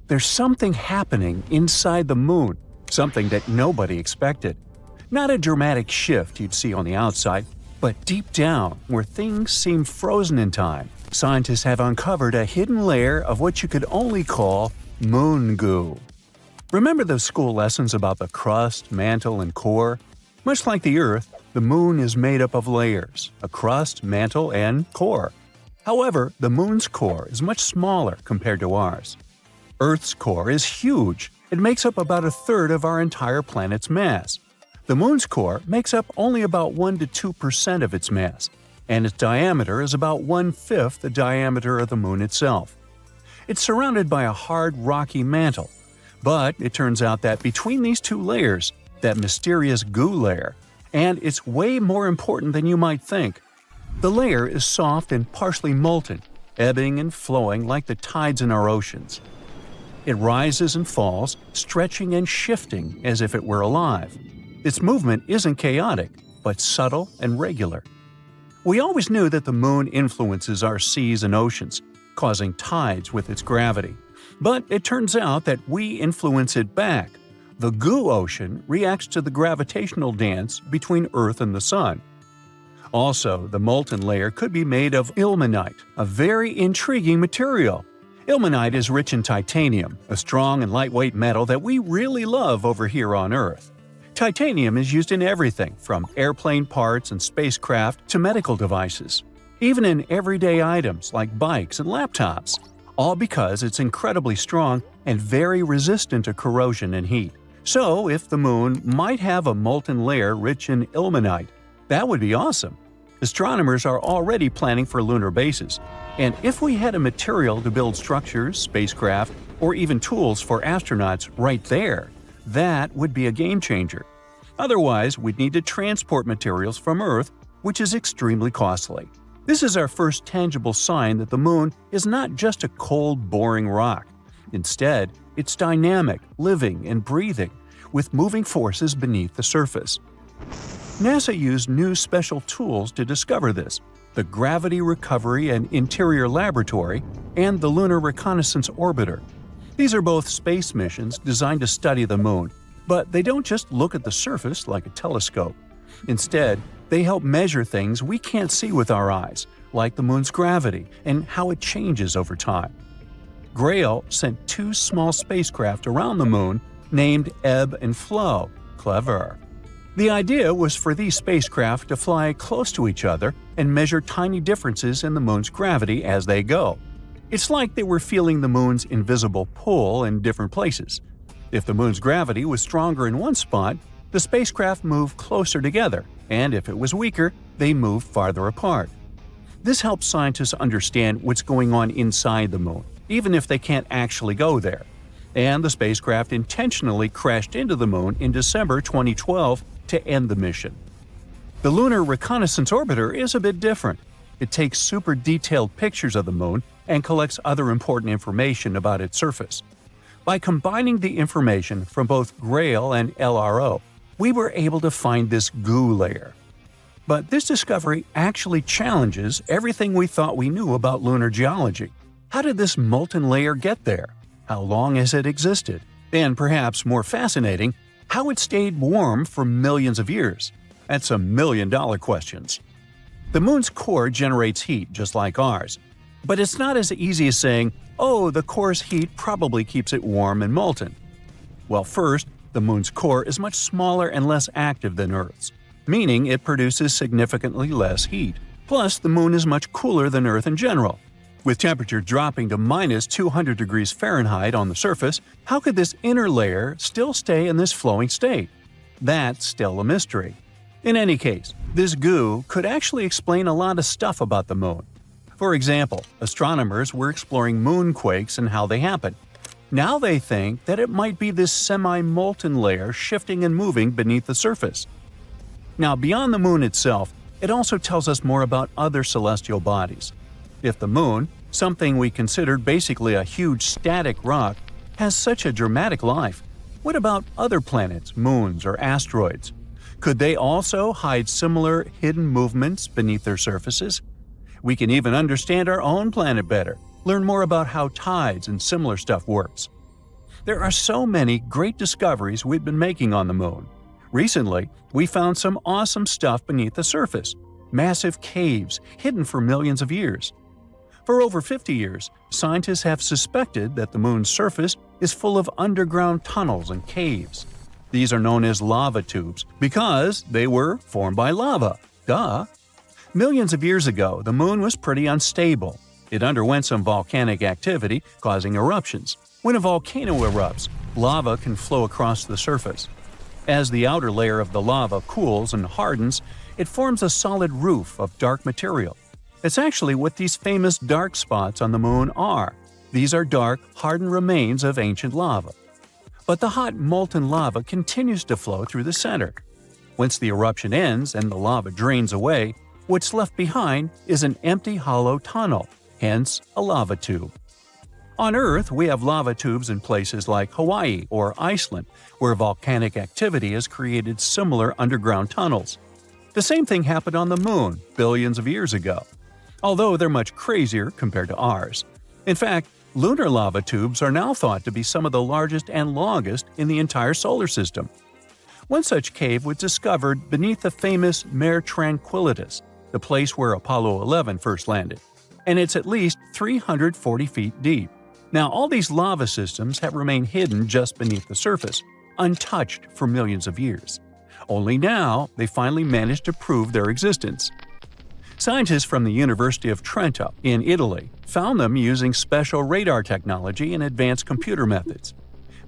There's something happening inside the moon, something that nobody expected. Not a dramatic shift you'd see on the outside, but deep down, where things seem frozen in time, scientists have uncovered a hidden layer of what you could only call moon goo. Remember those school lessons about the crust, mantle, and core? Much like the Earth, the moon is made up of layers: a crust, mantle, and core. However, the moon's core is much smaller compared to ours. Earth's core is huge. It makes up about a third of our entire planet's mass. The moon's core makes up only about 1 to 2% of its mass, and its diameter is about 1/5 the diameter of the moon itself. It's surrounded by a hard, rocky mantle. But it turns out that between these two layers, that mysterious goo layer, and it's way more important than you might think. The layer is soft and partially molten, ebbing and flowing like the tides in our oceans. It rises and falls, stretching and shifting as if it were alive. Its movement isn't chaotic, but subtle and regular. We always knew that the moon influences our seas and oceans, causing tides with its gravity. But it turns out that we influence it back. The goo ocean reacts to the gravitational dance between Earth and the Sun. Also, the molten layer could be made of ilmenite, a very intriguing material. Ilmenite is rich in titanium, a strong and lightweight metal that we really love over here on Earth. Titanium is used in everything from airplane parts and spacecraft to medical devices, even in everyday items like bikes and laptops, all because it's incredibly strong and very resistant to corrosion and heat. So, if the moon might have a molten layer rich in ilmenite, that would be awesome. Astronomers are already planning for lunar bases, and if we had a material to build structures, spacecraft, or even tools for astronauts right there, that would be a game changer. Otherwise, we'd need to transport materials from Earth, which is extremely costly. This is our first tangible sign that the moon is not just a cold, boring rock. Instead, it's dynamic, living, and breathing, with moving forces beneath the surface. NASA used new special tools to discover this: the Gravity Recovery and Interior Laboratory and the Lunar Reconnaissance Orbiter. These are both space missions designed to study the moon, but they don't just look at the surface like a telescope. Instead, they help measure things we can't see with our eyes, like the moon's gravity and how it changes over time. Grail sent 2 small spacecraft around the moon named Ebb and Flow. Clever. The idea was for these spacecraft to fly close to each other and measure tiny differences in the moon's gravity as they go. It's like they were feeling the moon's invisible pull in different places. If the moon's gravity was stronger in one spot, the spacecraft moved closer together, and if it was weaker, they moved farther apart. This helps scientists understand what's going on inside the moon, even if they can't actually go there. And the spacecraft intentionally crashed into the moon in December 2012 to end the mission. The Lunar Reconnaissance Orbiter is a bit different. It takes super detailed pictures of the moon and collects other important information about its surface. By combining the information from both Grail and LRO, we were able to find this goo layer. But this discovery actually challenges everything we thought we knew about lunar geology. How did this molten layer get there? How long has it existed? And perhaps more fascinating, how it stayed warm for millions of years. That's some million-dollar questions. The moon's core generates heat just like ours. But it's not as easy as saying, oh, the core's heat probably keeps it warm and molten. Well, first, the moon's core is much smaller and less active than Earth's, meaning it produces significantly less heat. Plus, the moon is much cooler than Earth in general. With temperature dropping to minus 200 degrees Fahrenheit on the surface, how could this inner layer still stay in this flowing state? That's still a mystery. In any case, this goo could actually explain a lot of stuff about the moon. For example, astronomers were exploring moonquakes and how they happen. Now they think that it might be this semi-molten layer shifting and moving beneath the surface. Now, beyond the moon itself, it also tells us more about other celestial bodies. If the moon, something we considered basically a huge static rock, has such a dramatic life, what about other planets, moons, or asteroids? Could they also hide similar hidden movements beneath their surfaces? We can even understand our own planet better, learn more about how tides and similar stuff works. There are so many great discoveries we've been making on the moon. Recently, we found some awesome stuff beneath the surface. Massive caves hidden for millions of years. For over 50 years, scientists have suspected that the moon's surface is full of underground tunnels and caves. These are known as lava tubes because they were formed by lava. Duh! Millions of years ago, the moon was pretty unstable. It underwent some volcanic activity, causing eruptions. When a volcano erupts, lava can flow across the surface. As the outer layer of the lava cools and hardens, it forms a solid roof of dark material. It's actually what these famous dark spots on the moon are. These are dark, hardened remains of ancient lava. But the hot, molten lava continues to flow through the center. Once the eruption ends and the lava drains away, what's left behind is an empty hollow tunnel, hence a lava tube. On Earth, we have lava tubes in places like Hawaii or Iceland, where volcanic activity has created similar underground tunnels. The same thing happened on the Moon billions of years ago, although they're much crazier compared to ours. In fact, lunar lava tubes are now thought to be some of the largest and longest in the entire solar system. One such cave was discovered beneath the famous Mare Tranquillitatis, the place where Apollo 11 first landed, and it's at least 340 feet deep. Now, all these lava systems have remained hidden just beneath the surface, untouched for millions of years. Only now, they finally managed to prove their existence. Scientists from the University of Trento in Italy found them using special radar technology and advanced computer methods.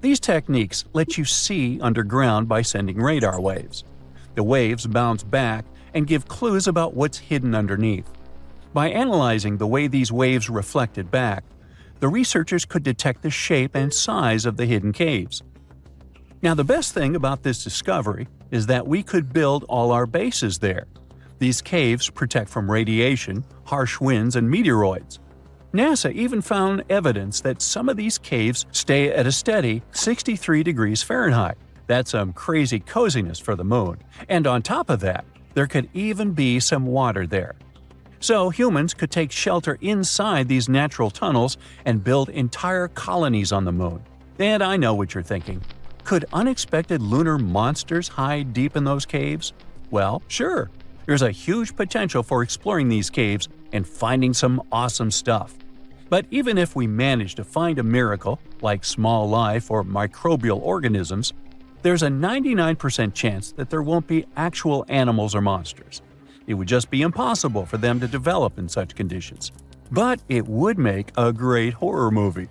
These techniques let you see underground by sending radar waves. The waves bounce back and give clues about what's hidden underneath. By analyzing the way these waves reflected back, the researchers could detect the shape and size of the hidden caves. Now, the best thing about this discovery is that we could build all our bases there. These caves protect from radiation, harsh winds, and meteoroids. NASA even found evidence that some of these caves stay at a steady 63 degrees Fahrenheit. That's some crazy coziness for the moon. And on top of that, there could even be some water there. So humans could take shelter inside these natural tunnels and build entire colonies on the moon. And I know what you're thinking. Could unexpected lunar monsters hide deep in those caves? Well, sure. There's a huge potential for exploring these caves and finding some awesome stuff. But even if we manage to find a miracle, like small life or microbial organisms, there's a 99% chance that there won't be actual animals or monsters. It would just be impossible for them to develop in such conditions. But it would make a great horror movie.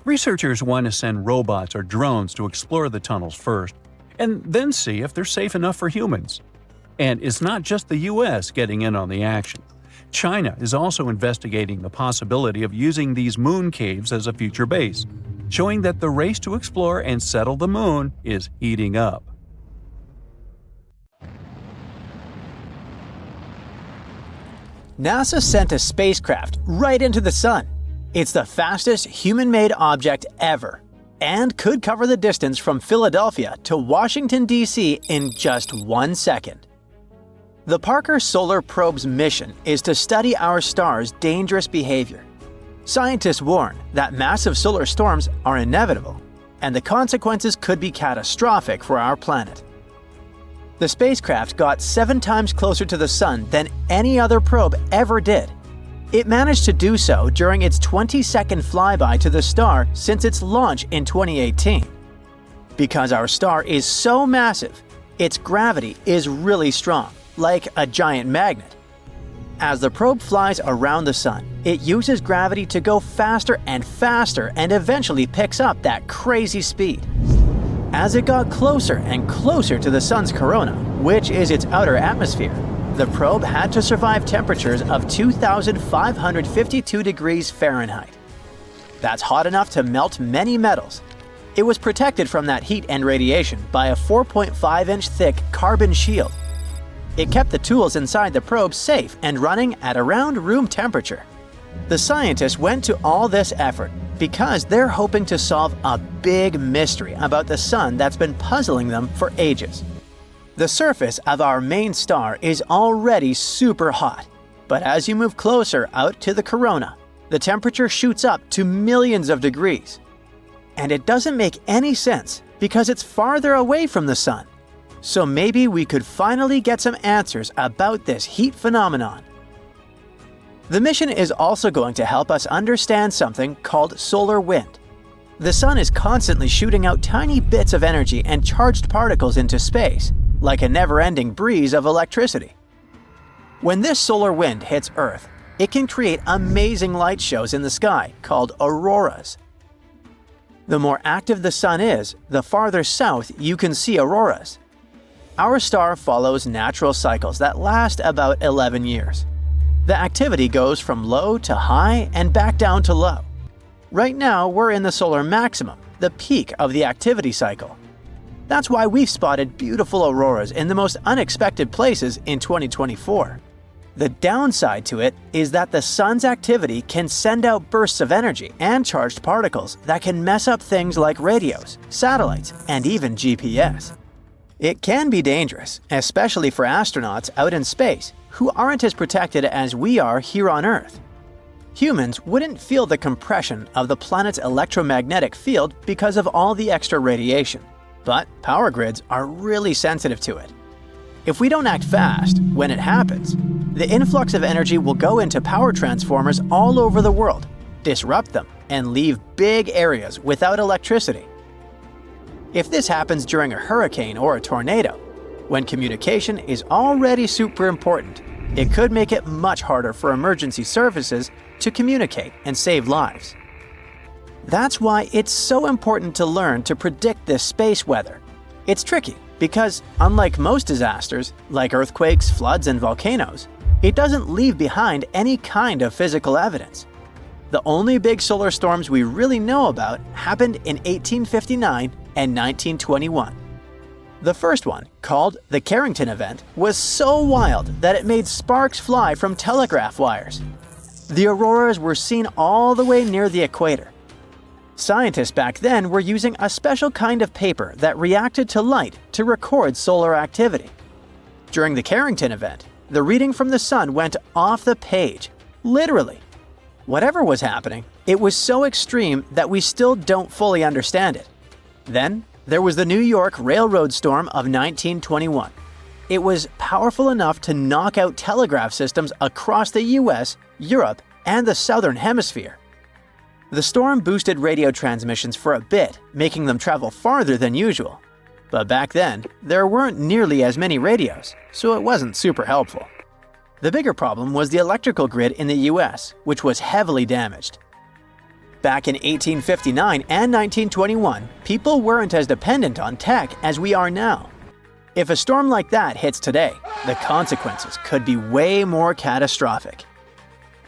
Researchers want to send robots or drones to explore the tunnels first, and then see if they're safe enough for humans. And it's not just the US getting in on the action. China is also investigating the possibility of using these moon caves as a future base, showing that the race to explore and settle the moon is heating up. NASA sent a spacecraft right into the Sun. It's the fastest human-made object ever, and could cover the distance from Philadelphia to Washington, D.C. in just 1 second. The Parker Solar Probe's mission is to study our star's dangerous behavior. Scientists warn that massive solar storms are inevitable, and the consequences could be catastrophic for our planet. The spacecraft got 7 times closer to the Sun than any other probe ever did. It managed to do so during its 20-second flyby to the star since its launch in 2018. Because our star is so massive, its gravity is really strong, like a giant magnet. As the probe flies around the Sun, it uses gravity to go faster and faster and eventually picks up that crazy speed. As it got closer and closer to the Sun's corona, which is its outer atmosphere, the probe had to survive temperatures of 2,552 degrees Fahrenheit. That's hot enough to melt many metals. It was protected from that heat and radiation by a 4.5-inch thick carbon shield. It kept the tools inside the probe safe and running at around room temperature. The scientists went to all this effort because they're hoping to solve a big mystery about the Sun that's been puzzling them for ages. The surface of our main star is already super hot, but as you move closer out to the corona, the temperature shoots up to millions of degrees. and it doesn't make any sense because it's farther away from the sun. So maybe we could finally get some answers about this heat phenomenon. The mission is also going to help us understand something called solar wind. The sun is constantly shooting out tiny bits of energy and charged particles into space, like a never-ending breeze of electricity. When this solar wind hits Earth, it can create amazing light shows in the sky called auroras. The more active the sun is, the farther south you can see auroras. Our star follows natural cycles that last about 11 years. The activity goes from low to high and back down to low. Right now, we're in the solar maximum, the peak of the activity cycle. That's why we've spotted beautiful auroras in the most unexpected places in 2024. The downside to it is that the sun's activity can send out bursts of energy and charged particles that can mess up things like radios, satellites, and even GPS. It can be dangerous, especially for astronauts out in space who aren't as protected as we are here on Earth. Humans wouldn't feel the compression of the planet's electromagnetic field because of all the extra radiation, but power grids are really sensitive to it. If we don't act fast, when it happens, the influx of energy will go into power transformers all over the world, disrupt them, and leave big areas without electricity. If this happens during a hurricane or a tornado, when communication is already super important, it could make it much harder for emergency services to communicate and save lives. That's why it's so important to learn to predict this space weather. It's tricky because, unlike most disasters, like earthquakes, floods, and volcanoes, it doesn't leave behind any kind of physical evidence. The only big solar storms we really know about happened in 1859 and 1921. The first one, called the Carrington event, was so wild that it made sparks fly from telegraph wires. The auroras were seen all the way near the equator. Scientists back then were using a special kind of paper that reacted to light to record solar activity. During the Carrington event, the reading from the sun went off the page, literally. Whatever was happening, it was so extreme that we still don't fully understand it. Then, there was the New York Railroad Storm of 1921. It was powerful enough to knock out telegraph systems across the US, Europe, and the Southern Hemisphere. The storm boosted radio transmissions for a bit, making them travel farther than usual. But back then, there weren't nearly as many radios, so it wasn't super helpful. The bigger problem was the electrical grid in the US, which was heavily damaged. Back in 1859 and 1921, people weren't as dependent on tech as we are now. If a storm like that hits today, the consequences could be way more catastrophic.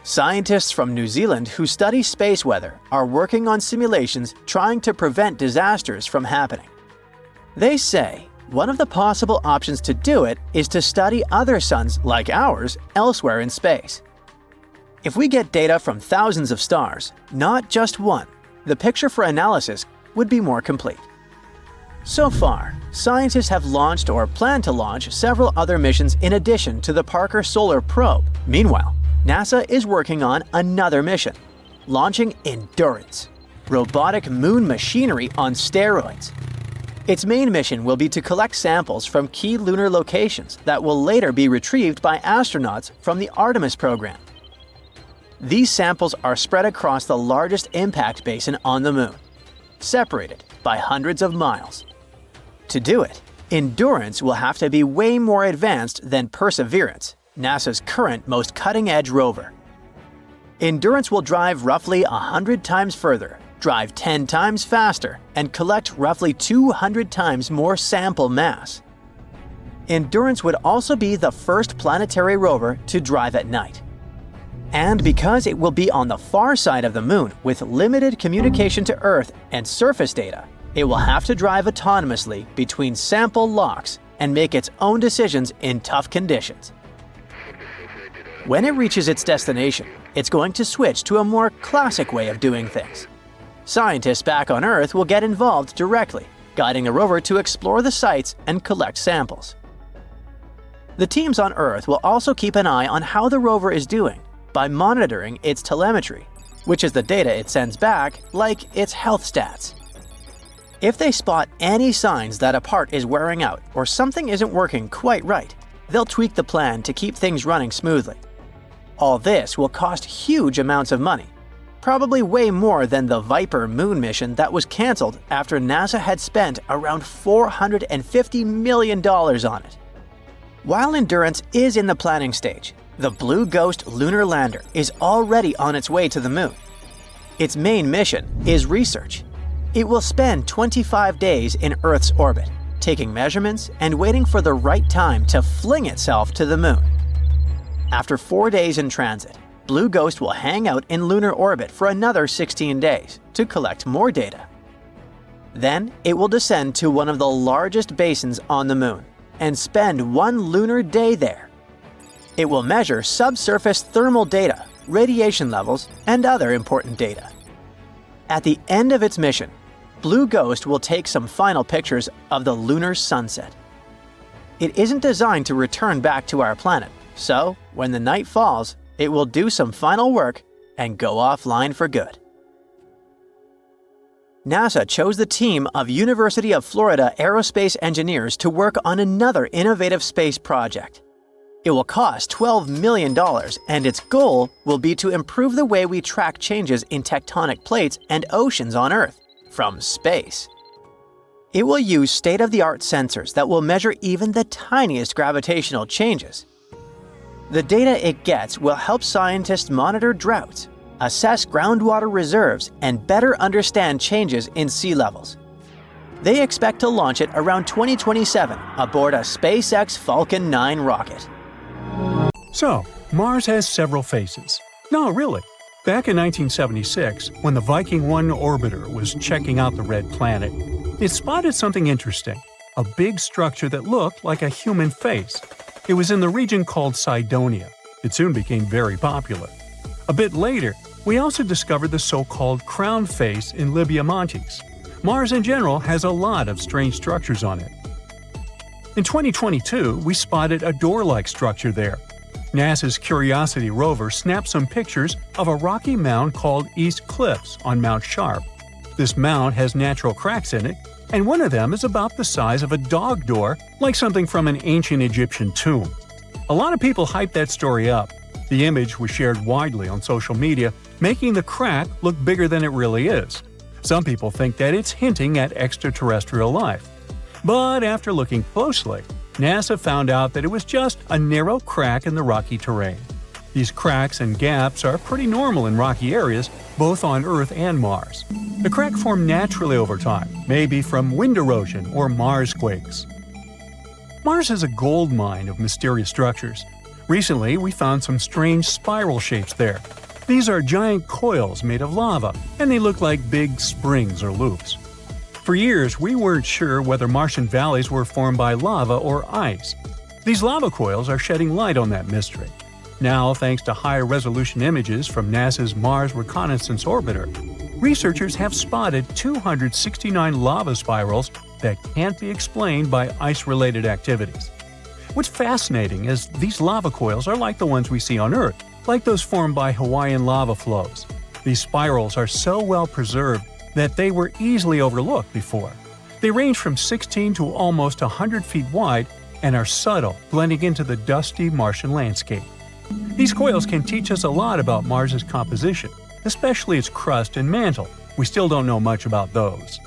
Scientists from New Zealand who study space weather are working on simulations trying to prevent disasters from happening. They say one of the possible options to do it is to study other suns like ours elsewhere in space. If we get data from thousands of stars, not just one, the picture for analysis would be more complete. So far, scientists have launched or plan to launch several other missions in addition to the Parker Solar Probe. Meanwhile, NASA is working on another mission, launching Endurance, robotic moon machinery on steroids. Its main mission will be to collect samples from key lunar locations that will later be retrieved by astronauts from the Artemis program. These samples are spread across the largest impact basin on the moon, separated by hundreds of miles. To do it, Endurance will have to be way more advanced than Perseverance, NASA's current most cutting-edge rover. Endurance will drive roughly 100 times further, drive 10 times faster, and collect roughly 200 times more sample mass. Endurance would also be the first planetary rover to drive at night. And because it will be on the far side of the moon with limited communication to Earth and surface data, it will have to drive autonomously between sample locks and make its own decisions in tough conditions. When it reaches its destination, it's going to switch to a more classic way of doing things. Scientists back on Earth will get involved directly, guiding the rover to explore the sites and collect samples. The teams on Earth will also keep an eye on how the rover is doing by monitoring its telemetry, which is the data it sends back, like its health stats. If they spot any signs that a part is wearing out or something isn't working quite right, they'll tweak the plan to keep things running smoothly. All this will cost huge amounts of money, probably way more than the Viper moon mission that was cancelled after NASA had spent around $450 million on it. While Endurance is in the planning stage, the Blue Ghost lunar lander is already on its way to the moon. Its main mission is research. It will spend 25 days in Earth's orbit, taking measurements and waiting for the right time to fling itself to the moon. After 4 days in transit, Blue Ghost will hang out in lunar orbit for another 16 days to collect more data. Then it will descend to one of the largest basins on the moon and spend 1 lunar day there. It will measure subsurface thermal data, radiation levels, and other important data. At the end of its mission, Blue Ghost will take some final pictures of the lunar sunset. It isn't designed to return back to our planet, so when the night falls, it will do some final work and go offline for good. NASA chose the team of University of Florida aerospace engineers to work on another innovative space project. It will cost $12 million, and its goal will be to improve the way we track changes in tectonic plates and oceans on Earth from space. It will use state-of-the-art sensors that will measure even the tiniest gravitational changes. The data it gets will help scientists monitor droughts, assess groundwater reserves, and better understand changes in sea levels. They expect to launch it around 2027 aboard a SpaceX Falcon 9 rocket. So, Mars has several faces. No, really. Back in 1976, when the Viking 1 orbiter was checking out the red planet, it spotted something interesting, a big structure that looked like a human face. It was in the region called Cydonia. It soon became very popular. A bit later, we also discovered the so-called crown face in Libya Montes. Mars in general has a lot of strange structures on it. In 2022, we spotted a door-like structure there. NASA's Curiosity rover snapped some pictures of a rocky mound called East Cliffs on Mount Sharp. This mound has natural cracks in it, and one of them is about the size of a dog door, like something from an ancient Egyptian tomb. A lot of people hyped that story up. The image was shared widely on social media, making the crack look bigger than it really is. Some people think that it's hinting at extraterrestrial life. But after looking closely, NASA found out that it was just a narrow crack in the rocky terrain. These cracks and gaps are pretty normal in rocky areas, both on Earth and Mars. The crack formed naturally over time, maybe from wind erosion or Mars quakes. Mars is a gold mine of mysterious structures. Recently, we found some strange spiral shapes there. These are giant coils made of lava, and they look like big springs or loops. For years, we weren't sure whether Martian valleys were formed by lava or ice. These lava coils are shedding light on that mystery. Now, thanks to higher-resolution images from NASA's Mars Reconnaissance Orbiter, researchers have spotted 269 lava spirals that can't be explained by ice-related activities. What's fascinating is these lava coils are like the ones we see on Earth, like those formed by Hawaiian lava flows. These spirals are so well preserved that they were easily overlooked before. They range from 16 to almost 100 feet wide and are subtle, blending into the dusty Martian landscape. These coils can teach us a lot about Mars's composition, especially its crust and mantle. We still don't know much about those.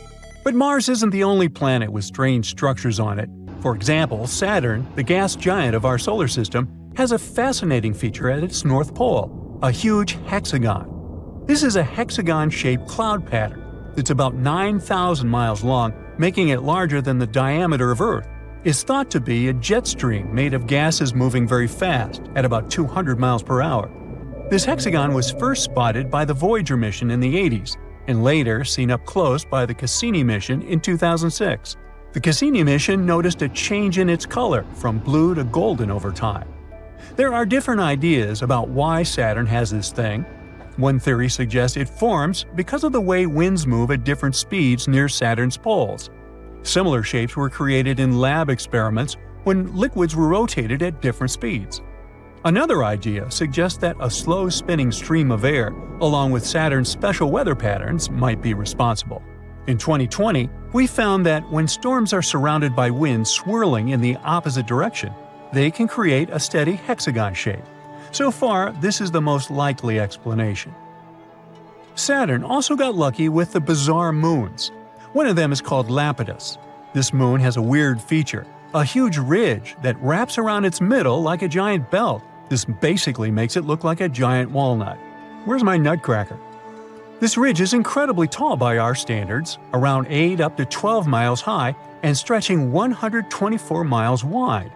But Mars isn't the only planet with strange structures on it. For example, Saturn, the gas giant of our solar system, has a fascinating feature at its north pole, a huge hexagon. This is a hexagon-shaped cloud pattern. It's about 9,000 miles long, making it larger than the diameter of Earth. It's thought to be a jet stream made of gases moving very fast, at about 200 miles per hour. This hexagon was first spotted by the Voyager mission in the 80s, and later seen up close by the Cassini mission in 2006. The Cassini mission noticed a change in its color from blue to golden over time. There are different ideas about why Saturn has this thing. One theory suggests it forms because of the way winds move at different speeds near Saturn's poles. Similar shapes were created in lab experiments when liquids were rotated at different speeds. Another idea suggests that a slow spinning stream of air, along with Saturn's special weather patterns, might be responsible. In 2020, we found that when storms are surrounded by winds swirling in the opposite direction, they can create a steady hexagon shape. So far, this is the most likely explanation. Saturn also got lucky with the bizarre moons. One of them is called Lapidus. This moon has a weird feature, a huge ridge that wraps around its middle like a giant belt. This basically makes it look like a giant walnut. Where's my nutcracker? This ridge is incredibly tall by our standards, around 8 up to 12 miles high and stretching 124 miles wide.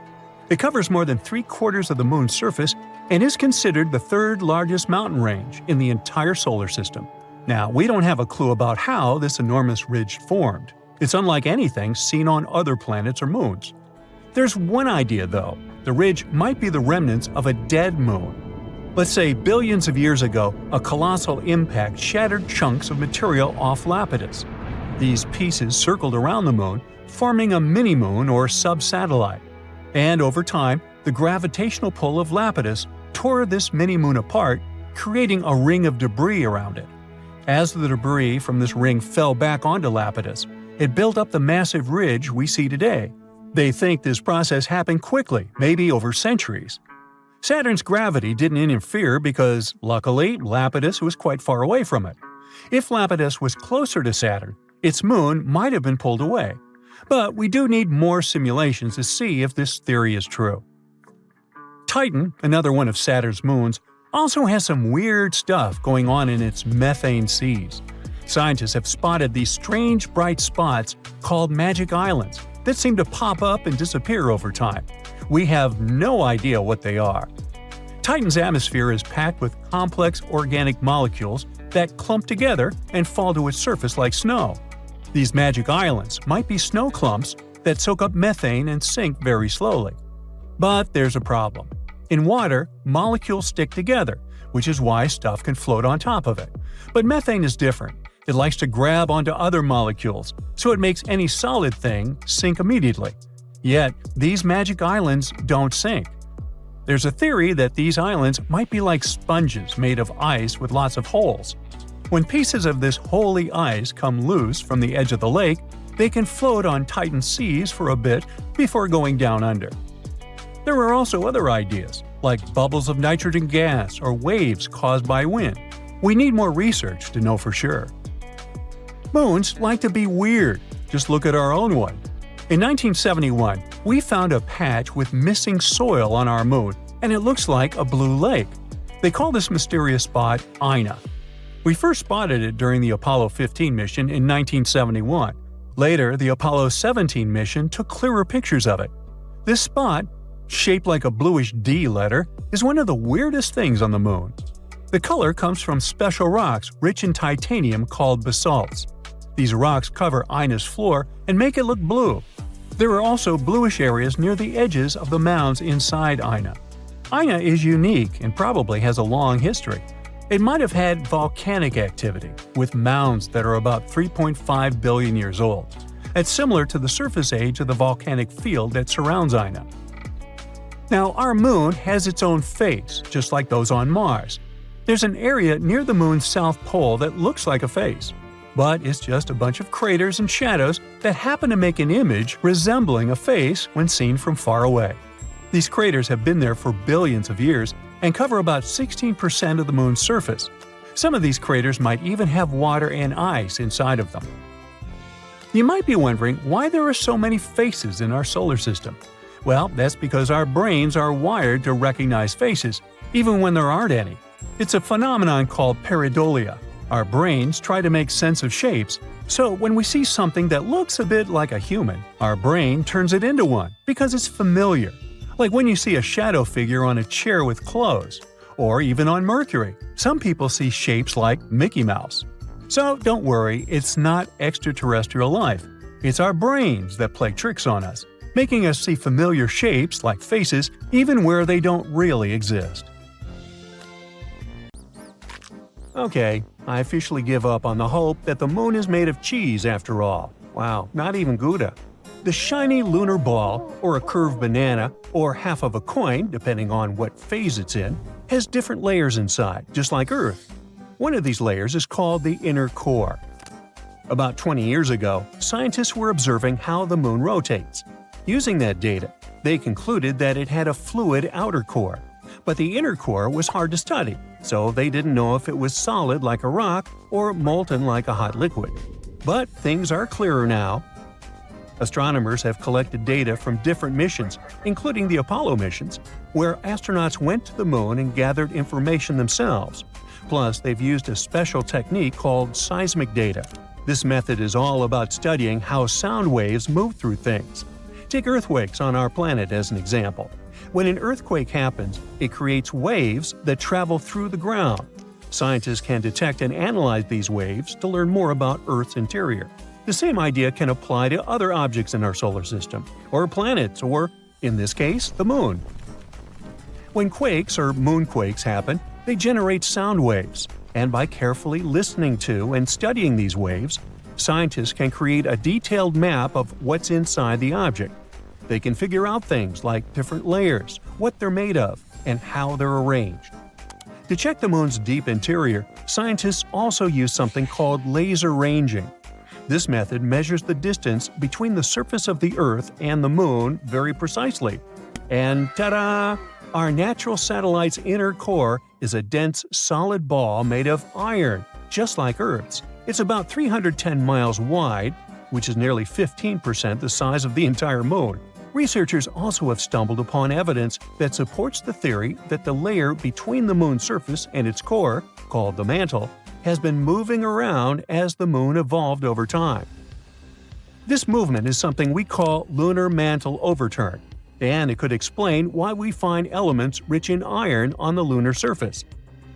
It covers more than 3/4 of the moon's surface and is considered the third largest mountain range in the entire solar system. Now, we don't have a clue about how this enormous ridge formed. It's unlike anything seen on other planets or moons. There's one idea, though. The ridge might be the remnants of a dead moon. Let's say billions of years ago, a colossal impact shattered chunks of material off Lapidus. These pieces circled around the moon, forming a mini-moon or sub-satellite. And over time, the gravitational pull of Lapidus tore this mini-moon apart, creating a ring of debris around it. As the debris from this ring fell back onto Lapidus, it built up the massive ridge we see today. They think this process happened quickly, maybe over centuries. Saturn's gravity didn't interfere because, luckily, Lapidus was quite far away from it. If Lapidus was closer to Saturn, its moon might have been pulled away. But we do need more simulations to see if this theory is true. Titan, another one of Saturn's moons, also has some weird stuff going on in its methane seas. Scientists have spotted these strange bright spots called magic islands that seem to pop up and disappear over time. We have no idea what they are. Titan's atmosphere is packed with complex organic molecules that clump together and fall to its surface like snow. These magic islands might be snow clumps that soak up methane and sink very slowly. But there's a problem. In water, molecules stick together, which is why stuff can float on top of it. But methane is different. It likes to grab onto other molecules, so it makes any solid thing sink immediately. Yet, these magic islands don't sink. There's a theory that these islands might be like sponges made of ice with lots of holes. When pieces of this holy ice come loose from the edge of the lake, they can float on Titan's seas for a bit before going down under. There are also other ideas, like bubbles of nitrogen gas or waves caused by wind. We need more research to know for sure. Moons like to be weird. Just look at our own one. In 1971, we found a patch with missing soil on our moon, and it looks like a blue lake. They call this mysterious spot Ina. We first spotted it during the Apollo 15 mission in 1971. Later, the Apollo 17 mission took clearer pictures of it. This spot, shaped like a bluish D letter, is one of the weirdest things on the moon. The color comes from special rocks rich in titanium called basalts. These rocks cover Ina's floor and make it look blue. There are also bluish areas near the edges of the mounds inside Ina. Ina is unique and probably has a long history. It might have had volcanic activity, with mounds that are about 3.5 billion years old. It's similar to the surface age of the volcanic field that surrounds Ina. Now, our moon has its own face, just like those on Mars. There's an area near the moon's south pole that looks like a face, but it's just a bunch of craters and shadows that happen to make an image resembling a face when seen from far away. These craters have been there for billions of years and cover about 16% of the moon's surface. Some of these craters might even have water and ice inside of them. You might be wondering why there are so many faces in our solar system. Well, that's because our brains are wired to recognize faces, even when there aren't any. It's a phenomenon called pareidolia. Our brains try to make sense of shapes, so when we see something that looks a bit like a human, our brain turns it into one because it's familiar. Like when you see a shadow figure on a chair with clothes, or even on Mercury. Some people see shapes like Mickey Mouse. So don't worry, it's not extraterrestrial life. It's our brains that play tricks on us, making us see familiar shapes like faces even where they don't really exist. Okay, I officially give up on the hope that the moon is made of cheese after all. Wow, not even Gouda. The shiny lunar ball, or a curved banana, or half of a coin, depending on what phase it's in, has different layers inside, just like Earth. One of these layers is called the inner core. About 20 years ago, scientists were observing how the moon rotates. Using that data, they concluded that it had a fluid outer core. But the inner core was hard to study, so they didn't know if it was solid like a rock or molten like a hot liquid. But things are clearer now. Astronomers have collected data from different missions, including the Apollo missions, where astronauts went to the moon and gathered information themselves. Plus, they've used a special technique called seismic data. This method is all about studying how sound waves move through things. Take earthquakes on our planet as an example. When an earthquake happens, it creates waves that travel through the ground. Scientists can detect and analyze these waves to learn more about Earth's interior. The same idea can apply to other objects in our solar system, or planets, or, in this case, the moon. When quakes or moonquakes happen, they generate sound waves, and by carefully listening to and studying these waves, scientists can create a detailed map of what's inside the object. They can figure out things like different layers, what they're made of, and how they're arranged. To check the moon's deep interior, scientists also use something called laser ranging. This method measures the distance between the surface of the Earth and the moon very precisely. And ta-da! Our natural satellite's inner core is a dense, solid ball made of iron, just like Earth's. It's about 310 miles wide, which is nearly 15% the size of the entire moon. Researchers also have stumbled upon evidence that supports the theory that the layer between the moon's surface and its core, called the mantle, has been moving around as the moon evolved over time. This movement is something we call lunar mantle overturn, and it could explain why we find elements rich in iron on the lunar surface.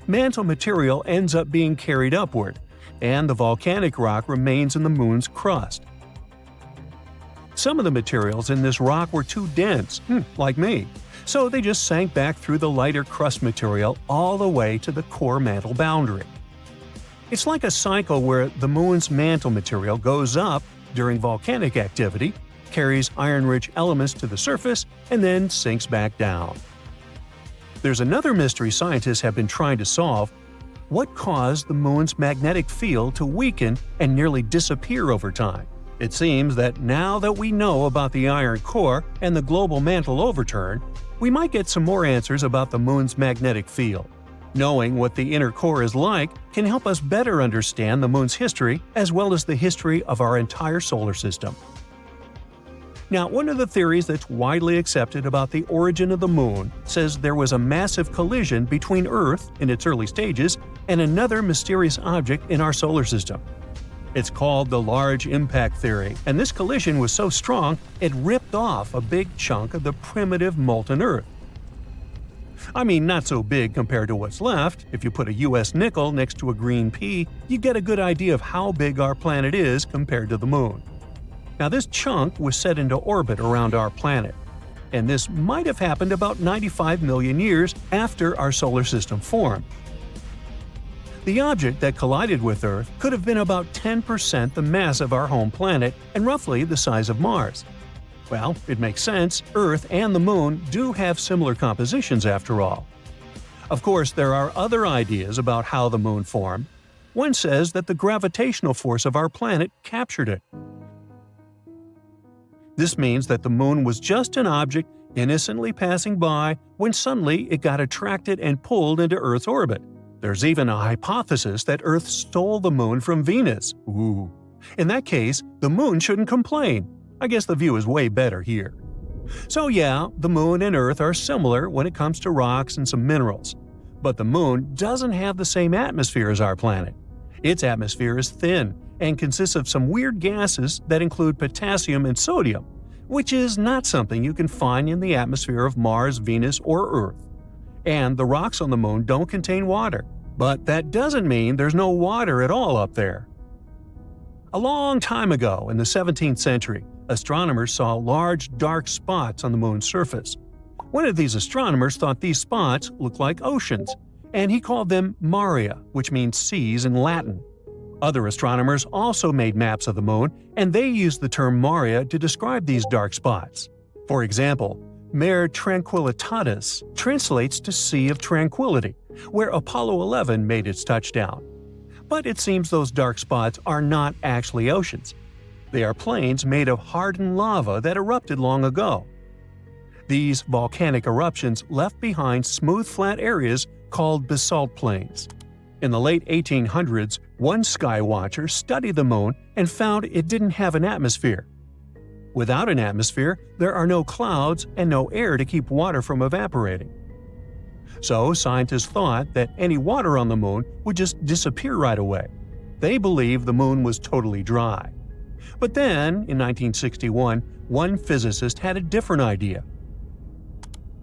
Mantle material ends up being carried upward, and the volcanic rock remains in the moon's crust. Some of the materials in this rock were too dense, like me, so they just sank back through the lighter crust material all the way to the core mantle boundary. It's like a cycle where the moon's mantle material goes up during volcanic activity, carries iron-rich elements to the surface, and then sinks back down. There's another mystery scientists have been trying to solve. What caused the moon's magnetic field to weaken and nearly disappear over time? It seems that now that we know about the iron core and the global mantle overturn, we might get some more answers about the moon's magnetic field. Knowing what the inner core is like can help us better understand the moon's history as well as the history of our entire solar system. Now, one of the theories that's widely accepted about the origin of the moon says there was a massive collision between Earth in its early stages and another mysterious object in our solar system. It's called the Large Impact Theory, and this collision was so strong it ripped off a big chunk of the primitive molten Earth. I mean, not so big compared to what's left. If you put a US nickel next to a green pea, you get a good idea of how big our planet is compared to the moon. Now, this chunk was set into orbit around our planet, and this might have happened about 95 million years after our solar system formed. The object that collided with Earth could have been about 10% the mass of our home planet and roughly the size of Mars. Well, it makes sense. Earth and the Moon do have similar compositions after all. Of course, there are other ideas about how the Moon formed. One says that the gravitational force of our planet captured it. This means that the Moon was just an object innocently passing by when suddenly it got attracted and pulled into Earth's orbit. There's even a hypothesis that Earth stole the Moon from Venus. Ooh. In that case, the Moon shouldn't complain. I guess the view is way better here. So yeah, the Moon and Earth are similar when it comes to rocks and some minerals. But the Moon doesn't have the same atmosphere as our planet. Its atmosphere is thin and consists of some weird gases that include potassium and sodium, which is not something you can find in the atmosphere of Mars, Venus, or Earth. And the rocks on the Moon don't contain water. But that doesn't mean there's no water at all up there. A long time ago, in the 17th century, astronomers saw large dark spots on the Moon's surface. One of these astronomers thought these spots looked like oceans, and he called them maria, which means seas in Latin. Other astronomers also made maps of the Moon, and they used the term maria to describe these dark spots. For example, Mare Tranquillitatis translates to Sea of Tranquility, where Apollo 11 made its touchdown. But it seems those dark spots are not actually oceans. They are plains made of hardened lava that erupted long ago. These volcanic eruptions left behind smooth flat areas called basalt plains. In the late 1800s, one sky watcher studied the moon and found it didn't have an atmosphere. Without an atmosphere, there are no clouds and no air to keep water from evaporating. So scientists thought that any water on the moon would just disappear right away. They believed the moon was totally dry. But then, in 1961, one physicist had a different idea.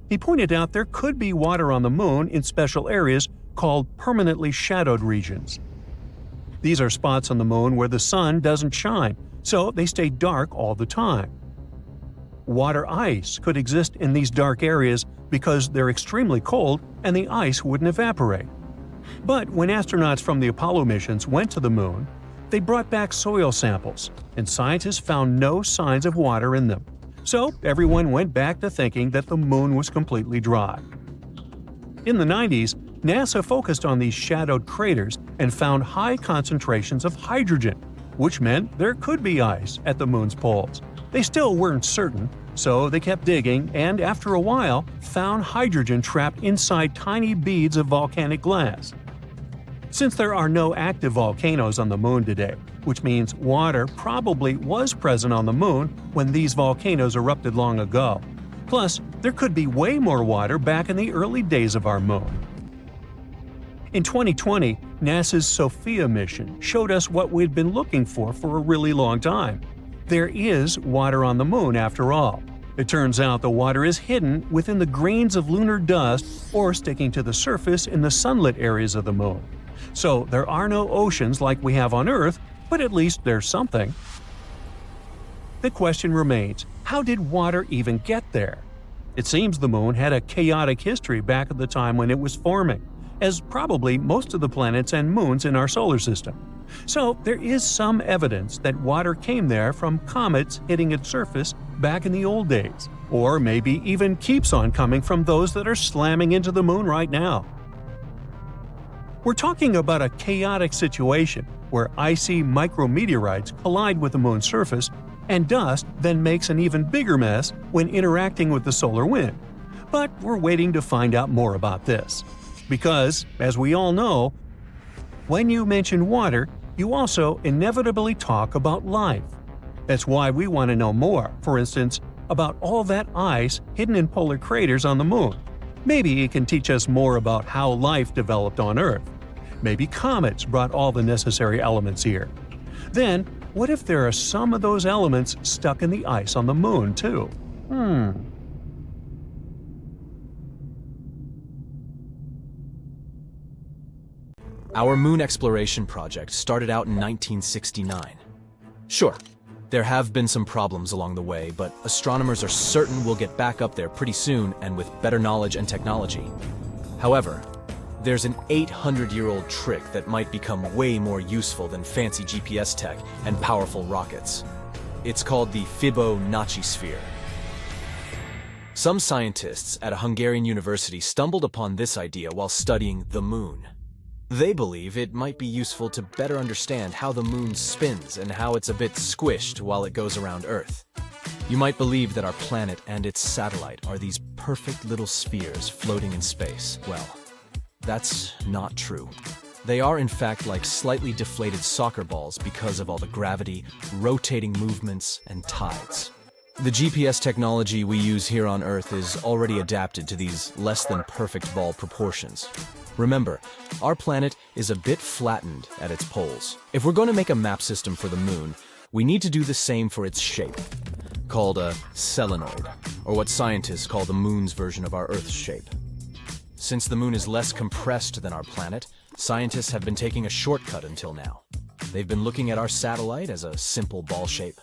He pointed out there could be water on the moon in special areas called permanently shadowed regions. These are spots on the moon where the sun doesn't shine, so they stay dark all the time. Water ice could exist in these dark areas because they're extremely cold and the ice wouldn't evaporate. But when astronauts from the Apollo missions went to the moon, they brought back soil samples, and scientists found no signs of water in them. So everyone went back to thinking that the moon was completely dry. In the 90s, NASA focused on these shadowed craters and found high concentrations of hydrogen, which meant there could be ice at the moon's poles. They still weren't certain, so they kept digging and, after a while, found hydrogen trapped inside tiny beads of volcanic glass. Since there are no active volcanoes on the moon today, which means water probably was present on the moon when these volcanoes erupted long ago. Plus, there could be way more water back in the early days of our moon. In 2020, NASA's SOFIA mission showed us what we'd been looking for a really long time. There is water on the moon after all. It turns out the water is hidden within the grains of lunar dust or sticking to the surface in the sunlit areas of the moon. So there are no oceans like we have on Earth, but at least there's something. The question remains, how did water even get there? It seems the moon had a chaotic history back at the time when it was forming, as probably most of the planets and moons in our solar system. So there is some evidence that water came there from comets hitting its surface back in the old days, or maybe even keeps on coming from those that are slamming into the moon right now. We're talking about a chaotic situation where icy micrometeorites collide with the moon's surface, and dust then makes an even bigger mess when interacting with the solar wind. But we're waiting to find out more about this. Because, as we all know, when you mention water, you also inevitably talk about life. That's why we want to know more, for instance, about all that ice hidden in polar craters on the moon. Maybe it can teach us more about how life developed on Earth. Maybe comets brought all the necessary elements here. Then, what if there are some of those elements stuck in the ice on the moon, too? Our moon exploration project started out in 1969. Sure, there have been some problems along the way, but astronomers are certain we'll get back up there pretty soon and with better knowledge and technology. However, there's an 800-year-old trick that might become way more useful than fancy GPS tech and powerful rockets. It's called the Fibonacci sphere. Some scientists at a Hungarian university stumbled upon this idea while studying the moon. They believe it might be useful to better understand how the moon spins and how it's a bit squished while it goes around Earth. You might believe that our planet and its satellite are these perfect little spheres floating in space. Well, that's not true. They are in fact like slightly deflated soccer balls because of all the gravity, rotating movements, and tides. The GPS technology we use here on Earth is already adapted to these less than perfect ball proportions. Remember, our planet is a bit flattened at its poles. If we're going to make a map system for the moon, we need to do the same for its shape, called a solenoid, or what scientists call the moon's version of our Earth's shape. Since the moon is less compressed than our planet, scientists have been taking a shortcut until now. They've been looking at our satellite as a simple ball shape.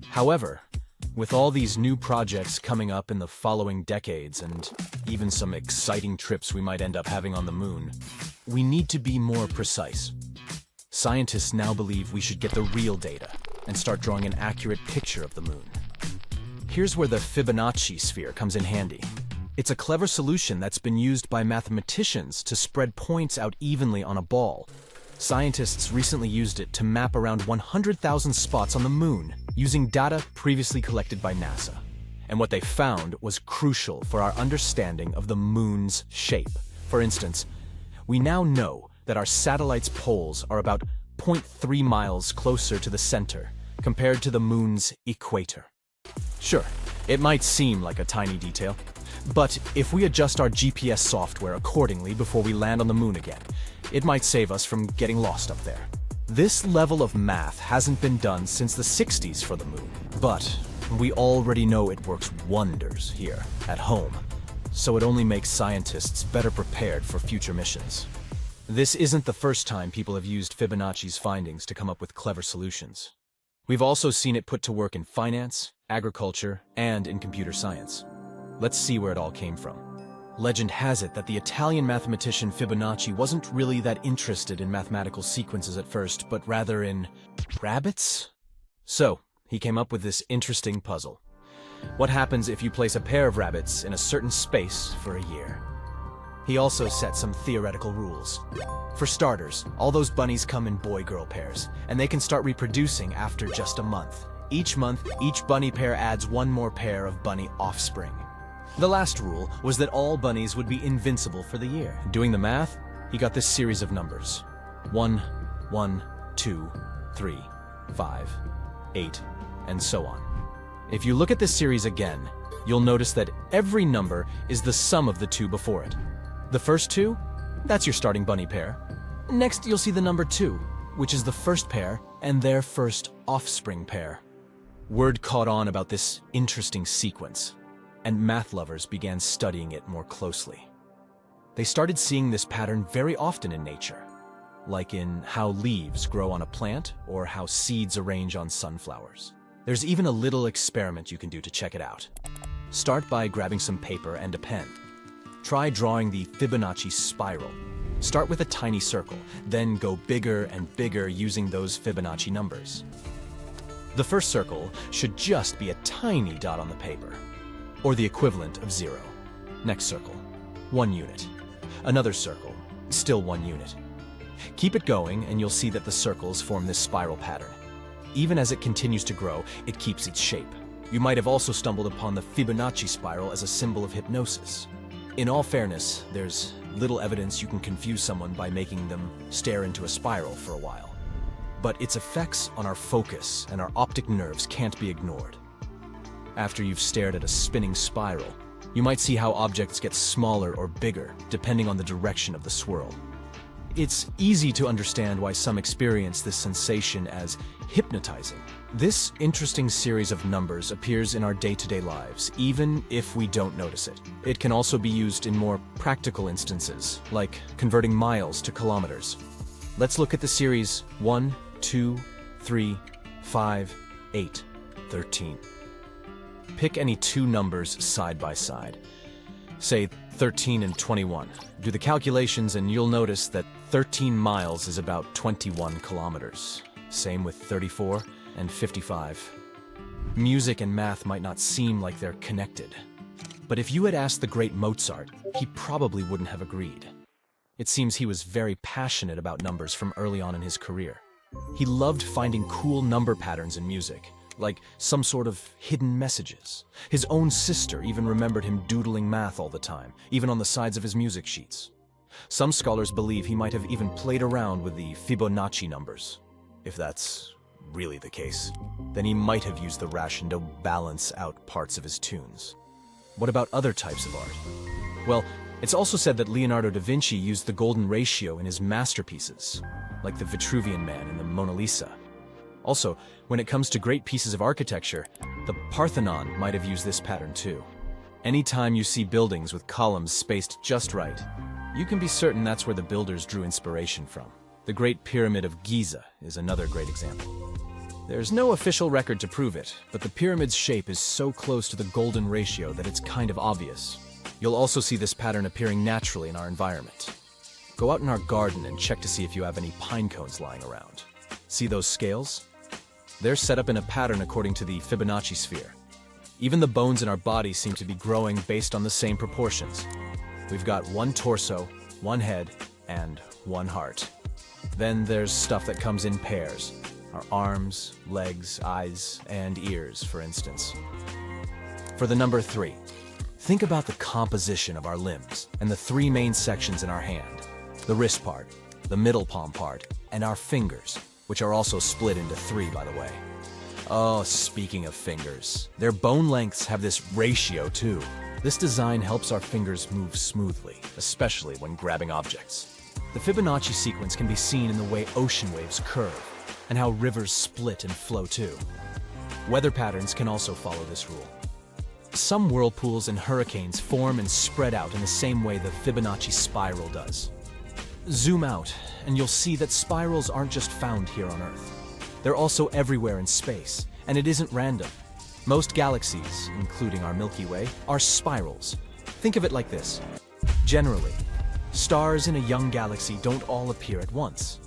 However, with all these new projects coming up in the following decades and even some exciting trips we might end up having on the moon, we need to be more precise. Scientists now believe we should get the real data and start drawing an accurate picture of the moon. Here's where the Fibonacci sphere comes in handy. It's a clever solution that's been used by mathematicians to spread points out evenly on a ball, Scientists recently used it to map around 100,000 spots on the moon using data previously collected by NASA. And what they found was crucial for our understanding of the moon's shape. For instance, we now know that our satellite's poles are about 0.3 miles closer to the center compared to the moon's equator. Sure, it might seem like a tiny detail, but if we adjust our GPS software accordingly before we land on the moon again, it might save us from getting lost up there. This level of math hasn't been done since the 60s for the moon, but we already know it works wonders here at home, so it only makes scientists better prepared for future missions. This isn't the first time people have used Fibonacci's findings to come up with clever solutions. We've also seen it put to work in finance, agriculture, and in computer science. Let's see where it all came from. Legend has it that the Italian mathematician Fibonacci wasn't really that interested in mathematical sequences at first, but rather in rabbits? So, he came up with this interesting puzzle. What happens if you place a pair of rabbits in a certain space for a year? He also set some theoretical rules. For starters, all those bunnies come in boy-girl pairs, and they can start reproducing after just a month. Each month, each bunny pair adds one more pair of bunny offspring. The last rule was that all bunnies would be invincible for the year. Doing the math, he got this series of numbers. 1, 1, 2, 3, 5, 8, and so on. If you look at this series again, you'll notice that every number is the sum of the two before it. The first two, that's your starting bunny pair. Next, you'll see the number 2, which is the first pair and their first offspring pair. Word caught on about this interesting sequence, and math lovers began studying it more closely. They started seeing this pattern very often in nature, like in how leaves grow on a plant or how seeds arrange on sunflowers. There's even a little experiment you can do to check it out. Start by grabbing some paper and a pen. Try drawing the Fibonacci spiral. Start with a tiny circle, then go bigger and bigger using those Fibonacci numbers. The first circle should just be a tiny dot on the paper, or the equivalent of 0. Next circle, 1 unit. Another circle, still 1 unit. Keep it going and you'll see that the circles form this spiral pattern. Even as it continues to grow, it keeps its shape. You might have also stumbled upon the Fibonacci spiral as a symbol of hypnosis. In all fairness, there's little evidence you can confuse someone by making them stare into a spiral for a while. But its effects on our focus and our optic nerves can't be ignored. After you've stared at a spinning spiral, you might see how objects get smaller or bigger depending on the direction of the swirl. It's easy to understand why some experience this sensation as hypnotizing. This interesting series of numbers appears in our day-to-day lives, even if we don't notice it. It can also be used in more practical instances, like converting miles to kilometers. Let's look at the series 1, 2, 3, 5, 8, 13. Pick any two numbers side by side. Say 13 and 21. Do the calculations and you'll notice that 13 miles is about 21 kilometers. Same with 34 and 55. Music and math might not seem like they're connected. But if you had asked the great Mozart, he probably wouldn't have agreed. It seems he was very passionate about numbers from early on in his career. He loved finding cool number patterns in music, like some sort of hidden messages. His own sister even remembered him doodling math all the time, even on the sides of his music sheets. Some scholars believe he might have even played around with the Fibonacci numbers. If that's really the case, then he might have used the ration to balance out parts of his tunes. What about other types of art? Well, it's also said that Leonardo da Vinci used the golden ratio in his masterpieces, like the Vitruvian Man and the Mona Lisa. Also, when it comes to great pieces of architecture, the Parthenon might have used this pattern too. Anytime you see buildings with columns spaced just right, you can be certain that's where the builders drew inspiration from. The Great Pyramid of Giza is another great example. There's no official record to prove it, but the pyramid's shape is so close to the golden ratio that it's kind of obvious. You'll also see this pattern appearing naturally in our environment. Go out in our garden and check to see if you have any pine cones lying around. See those scales? They're set up in a pattern according to the Fibonacci sphere. Even the bones in our body seem to be growing based on the same proportions. We've got one torso, one head, and one heart. Then there's stuff that comes in pairs. Our arms, legs, eyes, and ears, for instance. For the number 3, think about the composition of our limbs and the 3 main sections in our hand. The wrist part, the middle palm part, and our fingers, which are also split into 3, by the way. Oh, speaking of fingers, their bone lengths have this ratio too. This design helps our fingers move smoothly, especially when grabbing objects. The Fibonacci sequence can be seen in the way ocean waves curve, and how rivers split and flow too. Weather patterns can also follow this rule. Some whirlpools and hurricanes form and spread out in the same way the Fibonacci spiral does. Zoom out, and you'll see that spirals aren't just found here on Earth. They're also everywhere in space, and it isn't random. Most galaxies, including our Milky Way, are spirals. Think of it like this. Generally, stars in a young galaxy don't all appear at once.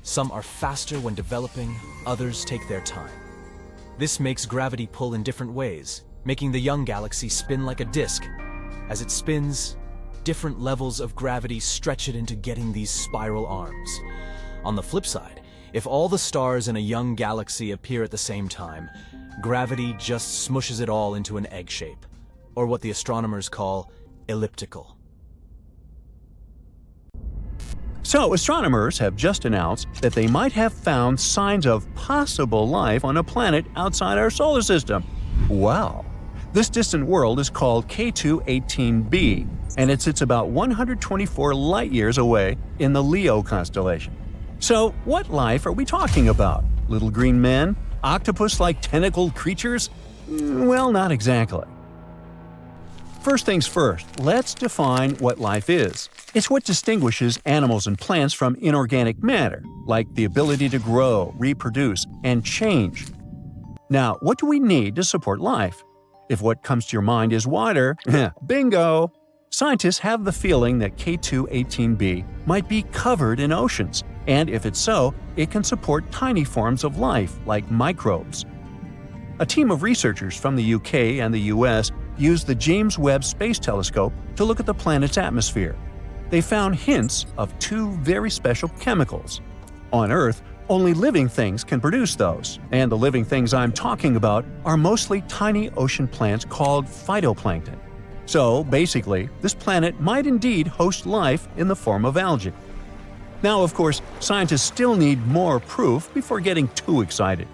Some are faster when developing, others take their time. This makes gravity pull in different ways, making the young galaxy spin like a disk. As it spins, different levels of gravity stretch it into getting these spiral arms. On the flip side, if all the stars in a young galaxy appear at the same time, gravity just smushes it all into an egg shape, or what the astronomers call elliptical. So, astronomers have just announced that they might have found signs of possible life on a planet outside our solar system. Wow! This distant world is called K2-18b, and it sits about 124 light-years away in the Leo constellation. So, what life are we talking about? Little green men? Octopus-like tentacled creatures? Well, not exactly. First things first, let's define what life is. It's what distinguishes animals and plants from inorganic matter, like the ability to grow, reproduce, and change. Now, what do we need to support life? If what comes to your mind is water, bingo! Scientists have the feeling that K2-18b might be covered in oceans, and if it's so, it can support tiny forms of life like microbes. A team of researchers from the UK and the US used the James Webb Space Telescope to look at the planet's atmosphere. They found hints of 2 very special chemicals. On Earth, only living things can produce those, and the living things I'm talking about are mostly tiny ocean plants called phytoplankton. So, basically, this planet might indeed host life in the form of algae. Now, of course, scientists still need more proof before getting too excited.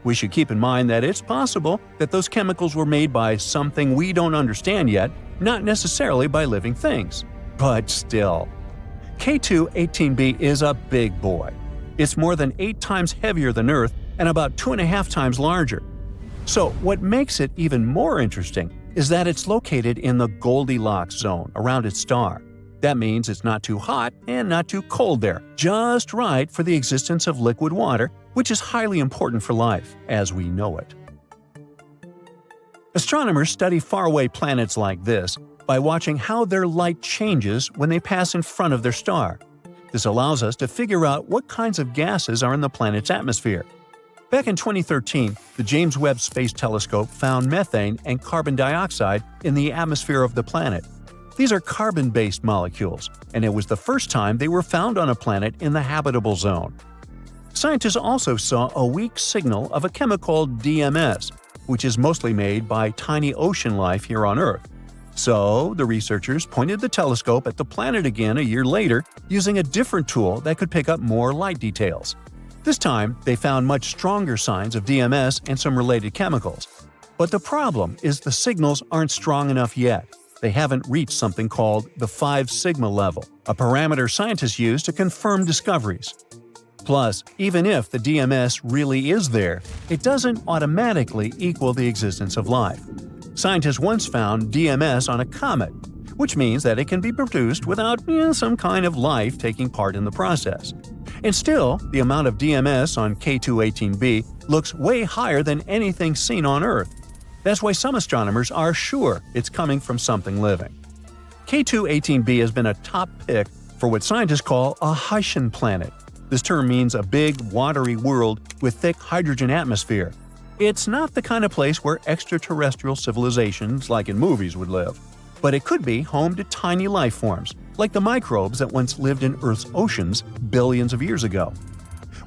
We should keep in mind that it's possible that those chemicals were made by something we don't understand yet, not necessarily by living things. But still. K2-18b is a big boy. It's more than 8 times heavier than Earth and about 2.5 times larger. So what makes it even more interesting is that it's located in the Goldilocks zone around its star. That means it's not too hot and not too cold there, just right for the existence of liquid water, which is highly important for life as we know it. Astronomers study faraway planets like this by watching how their light changes when they pass in front of their star. This allows us to figure out what kinds of gases are in the planet's atmosphere. Back in 2013, the James Webb Space Telescope found methane and carbon dioxide in the atmosphere of the planet. These are carbon-based molecules, and it was the first time they were found on a planet in the habitable zone. Scientists also saw a weak signal of a chemical called DMS, which is mostly made by tiny ocean life here on Earth. So, the researchers pointed the telescope at the planet again a year later using a different tool that could pick up more light details. This time, they found much stronger signs of DMS and some related chemicals. But the problem is the signals aren't strong enough yet. They haven't reached something called the 5 sigma level, a parameter scientists use to confirm discoveries. Plus, even if the DMS really is there, it doesn't automatically equal the existence of life. Scientists once found DMS on a comet, which means that it can be produced without some kind of life taking part in the process. And still, the amount of DMS on K2-18b looks way higher than anything seen on Earth. That's why some astronomers are sure it's coming from something living. K2-18b has been a top pick for what scientists call a Haitian planet. This term means a big, watery world with thick hydrogen atmosphere. It's not the kind of place where extraterrestrial civilizations like in movies would live, but it could be home to tiny life forms, like the microbes that once lived in Earth's oceans billions of years ago.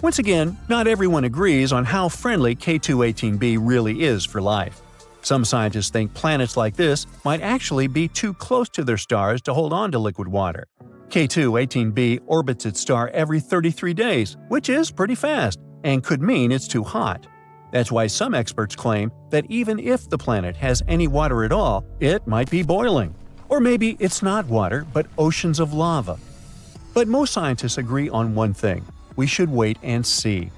Once again, not everyone agrees on how friendly K2-18b really is for life. Some scientists think planets like this might actually be too close to their stars to hold on to liquid water. K2-18b orbits its star every 33 days, which is pretty fast, and could mean it's too hot. That's why some experts claim that even if the planet has any water at all, it might be boiling. Or maybe it's not water, but oceans of lava. But most scientists agree on one thing: we should wait and see.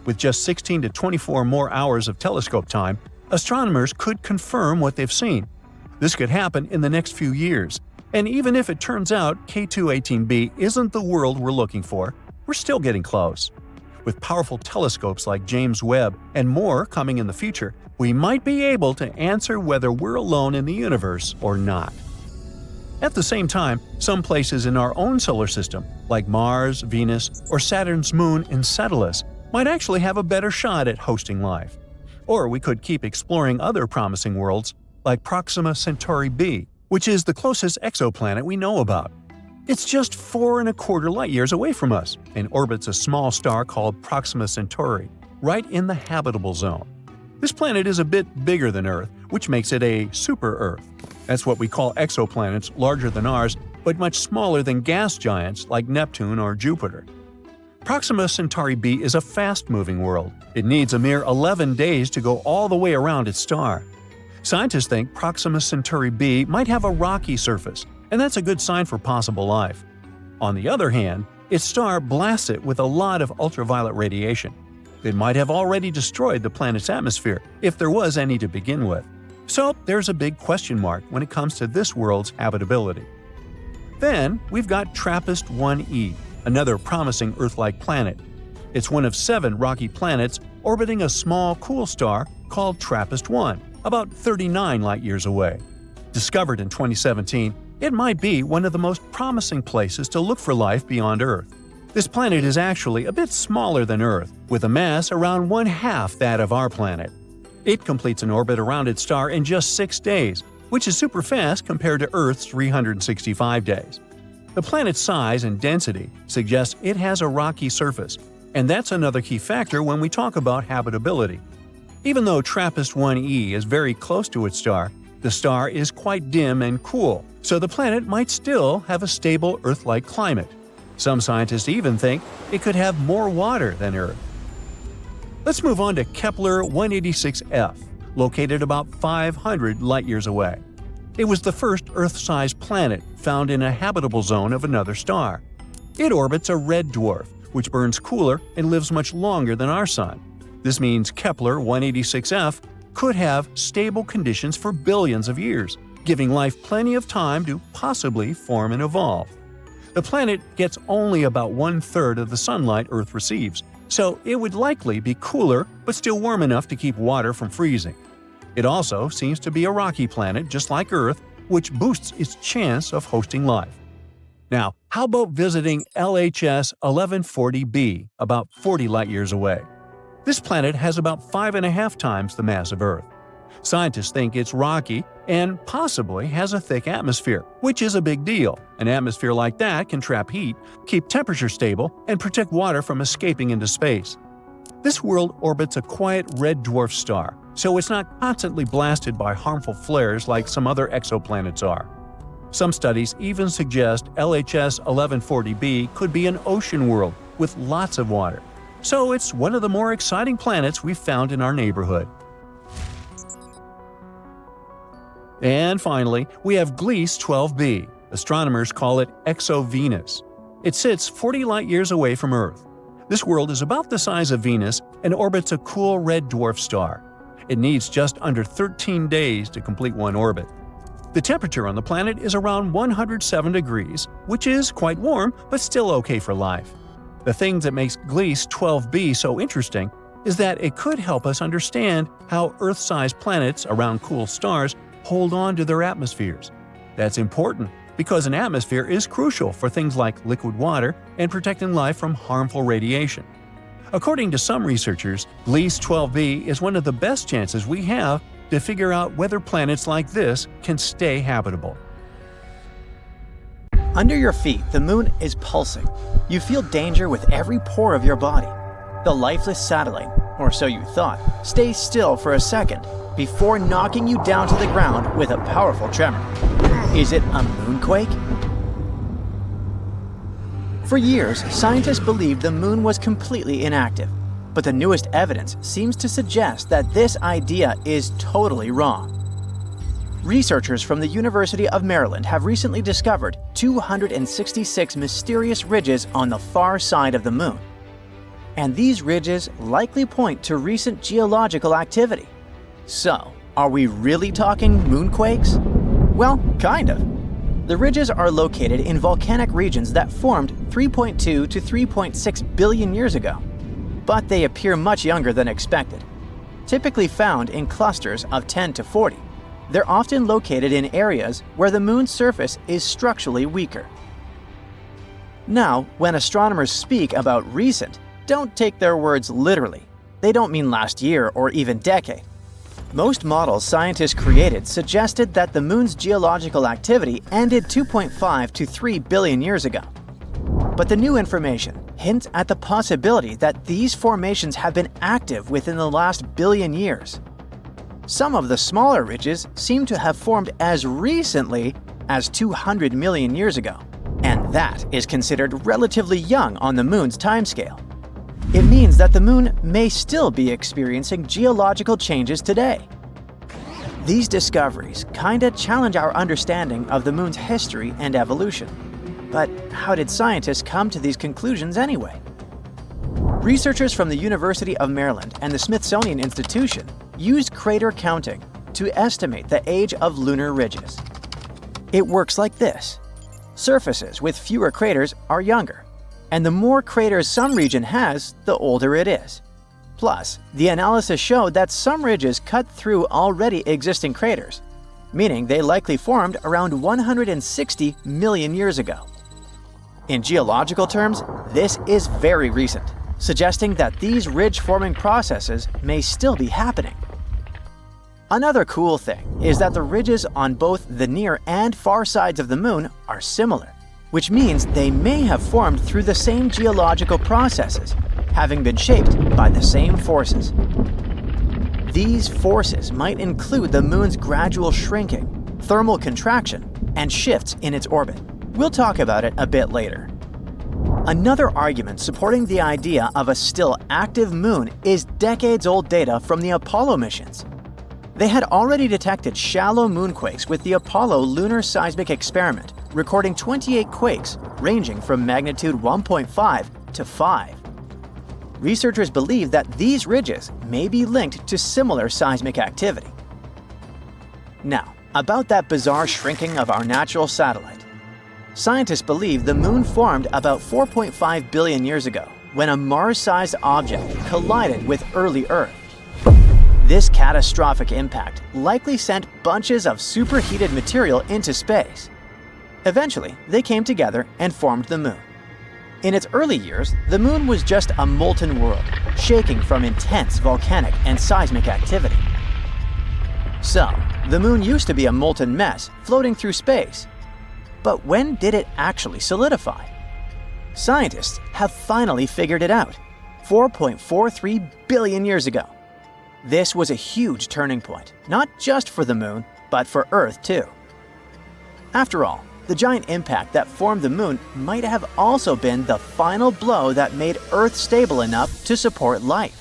With just 16 to 24 more hours of telescope time, astronomers could confirm what they've seen. This could happen in the next few years, and even if it turns out K2-18b isn't the world we're looking for, we're still getting close. With powerful telescopes like James Webb and more coming in the future, we might be able to answer whether we're alone in the universe or not. At the same time, some places in our own solar system, like Mars, Venus, or Saturn's moon Enceladus, might actually have a better shot at hosting life. Or we could keep exploring other promising worlds, like Proxima Centauri b, which is the closest exoplanet we know about. It's just 4.25 light-years away from us and orbits a small star called Proxima Centauri, right in the habitable zone. This planet is a bit bigger than Earth, which makes it a super-Earth. That's what we call exoplanets larger than ours, but much smaller than gas giants like Neptune or Jupiter. Proxima Centauri b is a fast-moving world. It needs a mere 11 days to go all the way around its star. Scientists think Proxima Centauri b might have a rocky surface, and that's a good sign for possible life. On the other hand, its star blasts it with a lot of ultraviolet radiation. It might have already destroyed the planet's atmosphere, if there was any to begin with. So there's a big question mark when it comes to this world's habitability. Then we've got TRAPPIST-1e, another promising Earth-like planet. It's one of 7 rocky planets orbiting a small, cool star called TRAPPIST-1, about 39 light-years away. Discovered in 2017, it might be one of the most promising places to look for life beyond Earth. This planet is actually a bit smaller than Earth, with a mass around 1/2 that of our planet. It completes an orbit around its star in just 6 days, which is super fast compared to Earth's 365 days. The planet's size and density suggest it has a rocky surface, and that's another key factor when we talk about habitability. Even though TRAPPIST-1e is very close to its star, the star is quite dim and cool, so the planet might still have a stable Earth-like climate. Some scientists even think it could have more water than Earth. Let's move on to Kepler-186f, located about 500 light-years away. It was the first Earth-sized planet found in a habitable zone of another star. It orbits a red dwarf, which burns cooler and lives much longer than our Sun. This means Kepler-186f could have stable conditions for billions of years, giving life plenty of time to possibly form and evolve. The planet gets only about 1/3 of the sunlight Earth receives, so it would likely be cooler but still warm enough to keep water from freezing. It also seems to be a rocky planet just like Earth, which boosts its chance of hosting life. Now, how about visiting LHS 1140b, about 40 light-years away? This planet has about 5.5 times the mass of Earth. Scientists think it's rocky and possibly has a thick atmosphere, which is a big deal. An atmosphere like that can trap heat, keep temperature stable, and protect water from escaping into space. This world orbits a quiet red dwarf star, so it's not constantly blasted by harmful flares like some other exoplanets are. Some studies even suggest LHS 1140b could be an ocean world with lots of water. So it's one of the more exciting planets we've found in our neighborhood. And finally, we have Gliese 12b. Astronomers call it Exo-Venus. It sits 40 light-years away from Earth. This world is about the size of Venus and orbits a cool red dwarf star. It needs just under 13 days to complete one orbit. The temperature on the planet is around 107 degrees, which is quite warm but still okay for life. The thing that makes Gliese 12b so interesting is that it could help us understand how Earth-sized planets around cool stars hold on to their atmospheres. That's important because an atmosphere is crucial for things like liquid water and protecting life from harmful radiation. According to some researchers, Gliese 12b is one of the best chances we have to figure out whether planets like this can stay habitable. Under your feet, the moon is pulsing. You feel danger with every pore of your body. The lifeless satellite, or so you thought, stays still for a second before knocking you down to the ground with a powerful tremor. Is it a moonquake? For years, scientists believed the moon was completely inactive, but the newest evidence seems to suggest that this idea is totally wrong. Researchers from the University of Maryland have recently discovered 266 mysterious ridges on the far side of the moon. And these ridges likely point to recent geological activity. So, are we really talking moonquakes? Well, kind of. The ridges are located in volcanic regions that formed 3.2 to 3.6 billion years ago. But they appear much younger than expected. Typically found in clusters of 10 to 40. They're often located in areas where the moon's surface is structurally weaker. Now, when astronomers speak about recent, don't take their words literally. They don't mean last year or even decade. Most models scientists created suggested that the moon's geological activity ended 2.5 to 3 billion years ago. But the new information hints at the possibility that these formations have been active within the last billion years. Some of the smaller ridges seem to have formed as recently as 200 million years ago, and that is considered relatively young on the moon's timescale. It means that the moon may still be experiencing geological changes today. These discoveries kinda challenge our understanding of the moon's history and evolution. But how did scientists come to these conclusions anyway? Researchers from the University of Maryland and the Smithsonian Institution used crater counting to estimate the age of lunar ridges. It works like this. Surfaces with fewer craters are younger, and the more craters some region has, the older it is. Plus, the analysis showed that some ridges cut through already existing craters, meaning they likely formed around 160 million years ago. In geological terms, this is very recent, suggesting that these ridge-forming processes may still be happening. Another cool thing is that the ridges on both the near and far sides of the moon are similar, which means they may have formed through the same geological processes, having been shaped by the same forces. These forces might include the moon's gradual shrinking, thermal contraction, and shifts in its orbit. We'll talk about it a bit later. Another argument supporting the idea of a still active moon is decades-old data from the Apollo missions. They had already detected shallow moonquakes with the Apollo Lunar seismic experiment, recording 28 quakes ranging from magnitude 1.5 to 5. Researchers believe that these ridges may be linked to similar seismic activity. Now, about that bizarre shrinking of our natural satellite. Scientists believe the moon formed about 4.5 billion years ago when a Mars-sized object collided with early Earth. This catastrophic impact likely sent bunches of superheated material into space. Eventually, they came together and formed the moon. In its early years, the moon was just a molten world, shaking from intense volcanic and seismic activity. So, the moon used to be a molten mess floating through space. But when did it actually solidify? Scientists have finally figured it out, 4.43 billion years ago. This was a huge turning point, not just for the moon, but for Earth too. After all, the giant impact that formed the moon might have also been the final blow that made Earth stable enough to support life.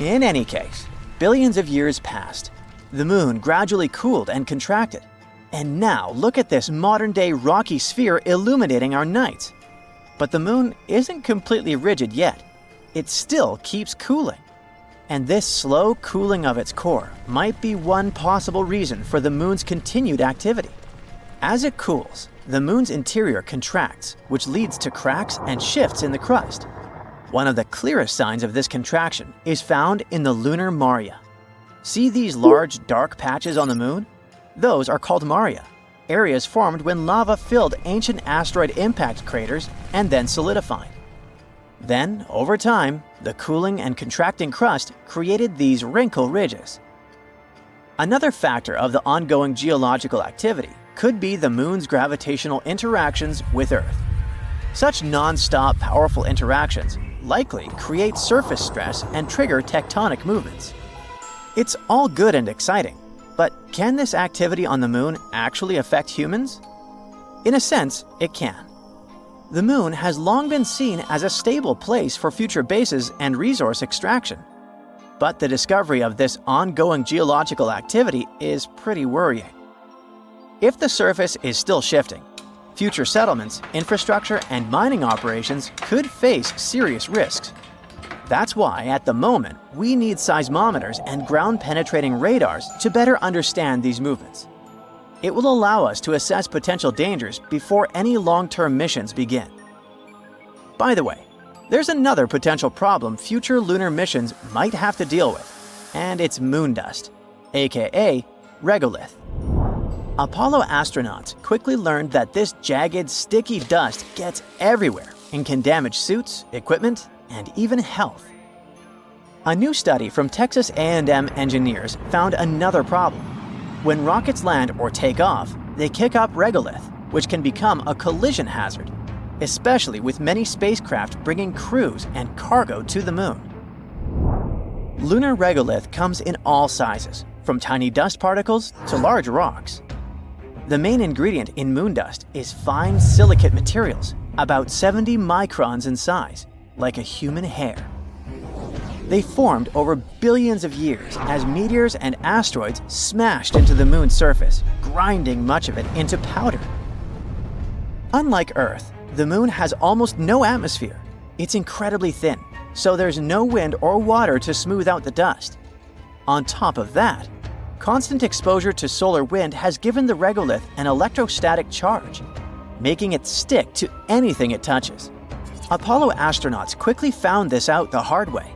In any case, billions of years passed. The moon gradually cooled and contracted. And now look at this modern-day rocky sphere illuminating our nights. But the moon isn't completely rigid yet. It still keeps cooling. And this slow cooling of its core might be one possible reason for the moon's continued activity. As it cools, the moon's interior contracts, which leads to cracks and shifts in the crust. One of the clearest signs of this contraction is found in the lunar maria. See these large, dark patches on the moon? Those are called maria, areas formed when lava filled ancient asteroid impact craters and then solidified. Then, over time, the cooling and contracting crust created these wrinkle ridges. Another factor of the ongoing geological activity could be the moon's gravitational interactions with Earth. Such non-stop powerful interactions likely create surface stress and trigger tectonic movements. It's all good and exciting, but can this activity on the moon actually affect humans? In a sense, it can. The moon has long been seen as a stable place for future bases and resource extraction. But the discovery of this ongoing geological activity is pretty worrying. If the surface is still shifting, future settlements, infrastructure, and mining operations could face serious risks. That's why, at the moment, we need seismometers and ground-penetrating radars to better understand these movements. It will allow us to assess potential dangers before any long-term missions begin. By the way, there's another potential problem future lunar missions might have to deal with, and it's moon dust, aka regolith. Apollo astronauts quickly learned that this jagged, sticky dust gets everywhere and can damage suits, equipment, and even health. A new study from Texas A&M engineers found another problem. When rockets land or take off, they kick up regolith, which can become a collision hazard, especially with many spacecraft bringing crews and cargo to the moon. Lunar regolith comes in all sizes, from tiny dust particles to large rocks. The main ingredient in moon dust is fine silicate materials, about 70 microns in size, like a human hair. They formed over billions of years as meteors and asteroids smashed into the moon's surface, grinding much of it into powder. Unlike Earth, the moon has almost no atmosphere. It's incredibly thin, so there's no wind or water to smooth out the dust. On top of that, constant exposure to solar wind has given the regolith an electrostatic charge, making it stick to anything it touches. Apollo astronauts quickly found this out the hard way.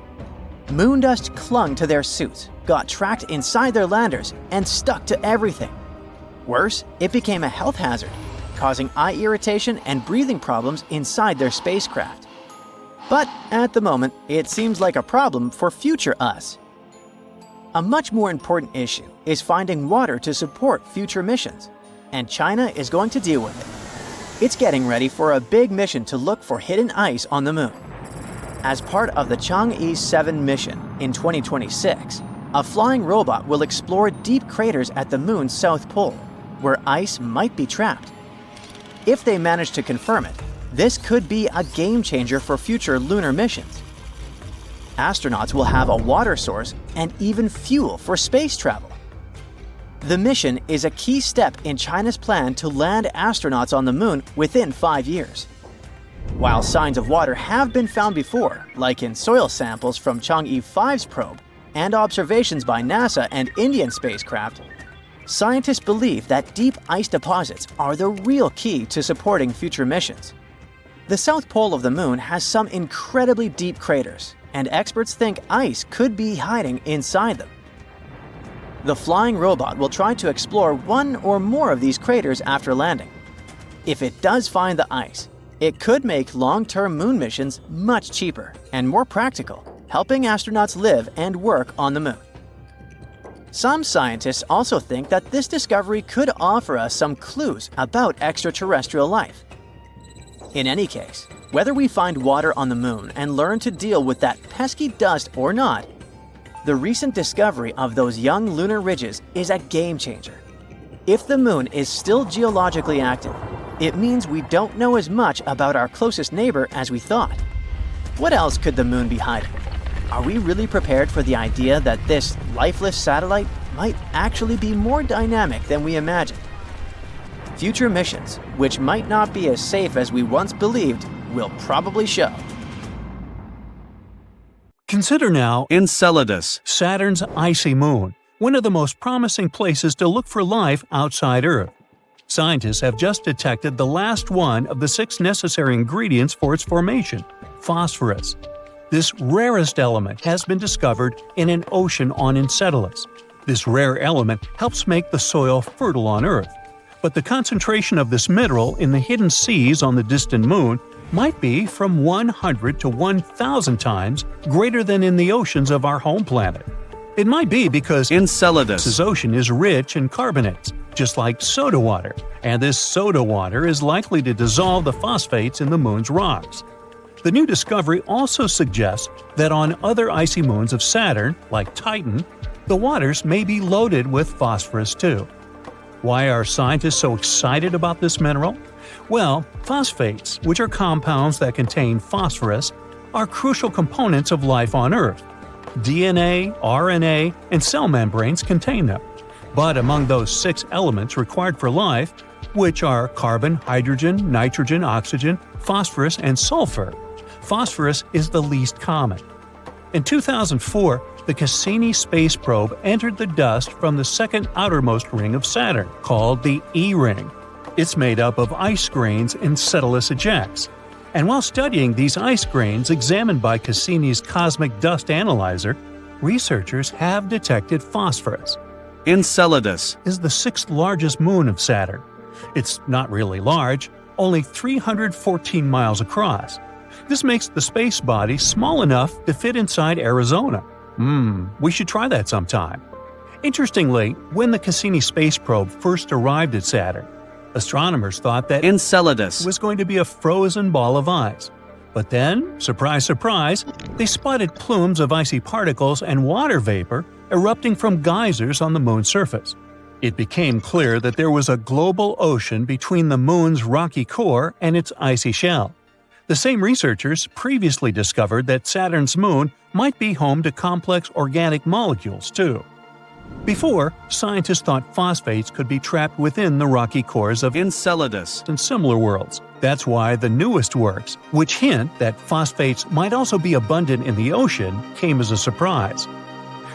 Moon dust clung to their suits, got trapped inside their landers, and stuck to everything. Worse, it became a health hazard, causing eye irritation and breathing problems inside their spacecraft. But at the moment, it seems like a problem for future us. A much more important issue is finding water to support future missions, and China is going to deal with it. It's getting ready for a big mission to look for hidden ice on the moon. As part of the Chang'e 7 mission in 2026, a flying robot will explore deep craters at the moon's south pole, where ice might be trapped. If they manage to confirm it, this could be a game changer for future lunar missions. Astronauts will have a water source and even fuel for space travel. The mission is a key step in China's plan to land astronauts on the moon within 5 years. While signs of water have been found before, like in soil samples from Chang'e 5's probe and observations by NASA and Indian spacecraft, scientists believe that deep ice deposits are the real key to supporting future missions. The south pole of the moon has some incredibly deep craters, and experts think ice could be hiding inside them. The flying robot will try to explore one or more of these craters after landing. If it does find the ice, it could make long-term moon missions much cheaper and more practical, helping astronauts live and work on the moon. Some scientists also think that this discovery could offer us some clues about extraterrestrial life. In any case, whether we find water on the moon and learn to deal with that pesky dust or not, the recent discovery of those young lunar ridges is a game changer. If the moon is still geologically active, it means we don't know as much about our closest neighbor as we thought. What else could the moon be hiding? Are we really prepared for the idea that this lifeless satellite might actually be more dynamic than we imagined? Future missions, which might not be as safe as we once believed, will probably show. Consider now Enceladus, Saturn's icy moon, one of the most promising places to look for life outside Earth. Scientists have just detected the last one of the 6 necessary ingredients for its formation, phosphorus. This rarest element has been discovered in an ocean on Enceladus. This rare element helps make the soil fertile on Earth. But the concentration of this mineral in the hidden seas on the distant moon might be from 100 to 1,000 times greater than in the oceans of our home planet. It might be because Enceladus, this ocean is rich in carbonates, just like soda water, and this soda water is likely to dissolve the phosphates in the moon's rocks. The new discovery also suggests that on other icy moons of Saturn, like Titan, the waters may be loaded with phosphorus too. Why are scientists so excited about this mineral? Well, phosphates, which are compounds that contain phosphorus, are crucial components of life on Earth. DNA, RNA, and cell membranes contain them. But among those 6 elements required for life, which are carbon, hydrogen, nitrogen, oxygen, phosphorus, and sulfur, phosphorus is the least common. In 2004, the Cassini space probe entered the dust from the second outermost ring of Saturn, called the E-ring. It's made up of ice grains in Cetulus ejects. And while studying these ice grains examined by Cassini's cosmic dust analyzer, researchers have detected phosphorus. Enceladus Is the 6th largest moon of Saturn. It's not really large, only 314 miles across. This makes the space body small enough to fit inside Arizona. We should try that sometime. Interestingly, when the Cassini space probe first arrived at Saturn, astronomers thought that Enceladus was going to be a frozen ball of ice. But then, surprise, surprise, they spotted plumes of icy particles and water vapor erupting from geysers on the moon's surface. It became clear that there was a global ocean between the moon's rocky core and its icy shell. The same researchers previously discovered that Saturn's moon might be home to complex organic molecules too. Before, scientists thought phosphates could be trapped within the rocky cores of Enceladus and similar worlds. That's why the newest works, which hint that phosphates might also be abundant in the ocean, came as a surprise.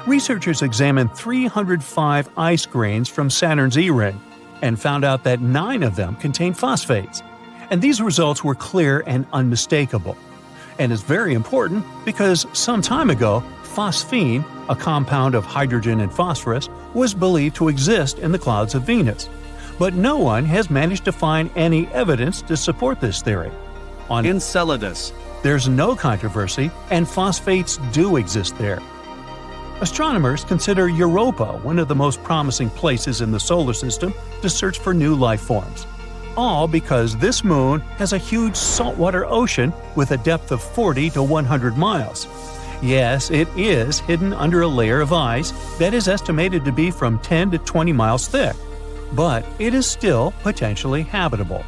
Researchers examined 305 ice grains from Saturn's E-ring and found out that 9 of them contain phosphates. And these results were clear and unmistakable. And it's very important because some time ago, phosphine, a compound of hydrogen and phosphorus, was believed to exist in the clouds of Venus. But no one has managed to find any evidence to support this theory. On Enceladus there's no controversy, and phosphates do exist there. Astronomers consider Europa one of the most promising places in the solar system to search for new life forms. All because this moon has a huge saltwater ocean with a depth of 40 to 100 miles. Yes, it is hidden under a layer of ice that is estimated to be from 10 to 20 miles thick, but it is still potentially habitable.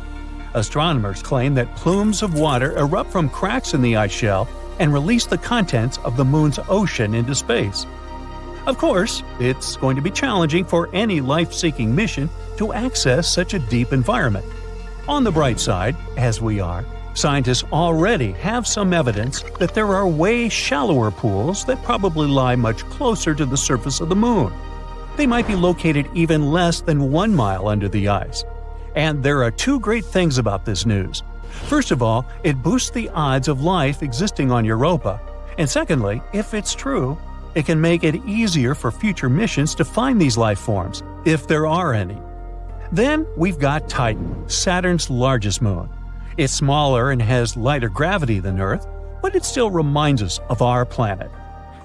Astronomers claim that plumes of water erupt from cracks in the ice shell and release the contents of the moon's ocean into space. Of course, it's going to be challenging for any life-seeking mission to access such a deep environment. On the bright side, as we are, scientists already have some evidence that there are way shallower pools that probably lie much closer to the surface of the moon. They might be located even less than 1 mile under the ice. And there are 2 great things about this news. First of all, it boosts the odds of life existing on Europa. And secondly, if it's true, it can make it easier for future missions to find these life forms, if there are any. Then we've got Titan, Saturn's largest moon. It's smaller and has lighter gravity than Earth, but it still reminds us of our planet.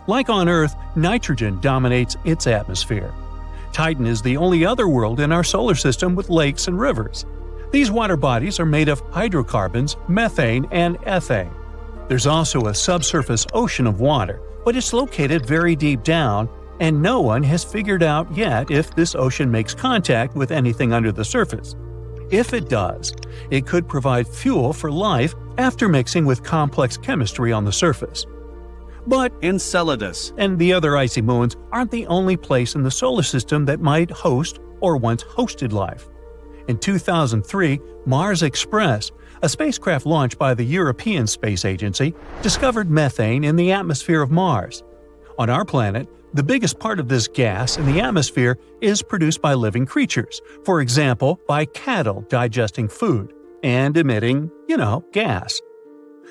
Like on Earth, nitrogen dominates its atmosphere. Titan is the only other world in our solar system with lakes and rivers. These water bodies are made of hydrocarbons, methane, and ethane. There's also a subsurface ocean of water, but it's located very deep down, and no one has figured out yet if this ocean makes contact with anything under the surface. If it does, it could provide fuel for life after mixing with complex chemistry on the surface. But Enceladus and the other icy moons aren't the only place in the solar system that might host or once hosted life. In 2003, Mars Express, a spacecraft launched by the European Space Agency, discovered methane in the atmosphere of Mars. On our planet, the biggest part of this gas in the atmosphere is produced by living creatures, for example, by cattle digesting food and emitting, gas.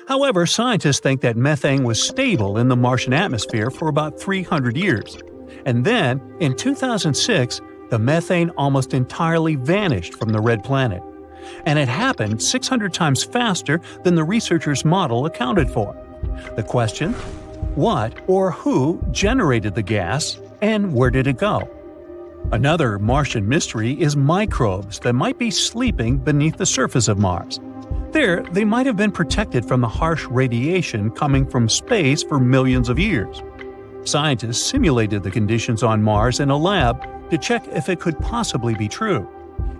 However, scientists think that methane was stable in the Martian atmosphere for about 300 years. And then, in 2006, the methane almost entirely vanished from the red planet. And it happened 600 times faster than the researchers' model accounted for. The question? What or who generated the gas, and where did it go? Another Martian mystery is microbes that might be sleeping beneath the surface of Mars. There, they might have been protected from the harsh radiation coming from space for millions of years. Scientists simulated the conditions on Mars in a lab to check if it could possibly be true.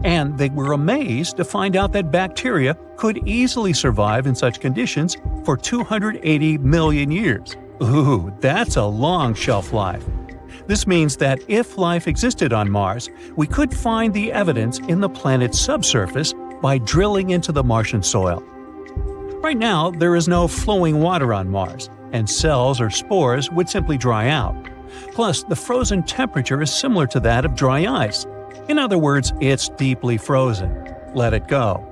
And they were amazed to find out that bacteria could easily survive in such conditions for 280 million years. Ooh, that's a long shelf life. This means that if life existed on Mars, we could find the evidence in the planet's subsurface by drilling into the Martian soil. Right now, there is no flowing water on Mars, and cells or spores would simply dry out. Plus, the frozen temperature is similar to that of dry ice. In other words, it's deeply frozen. Let it go.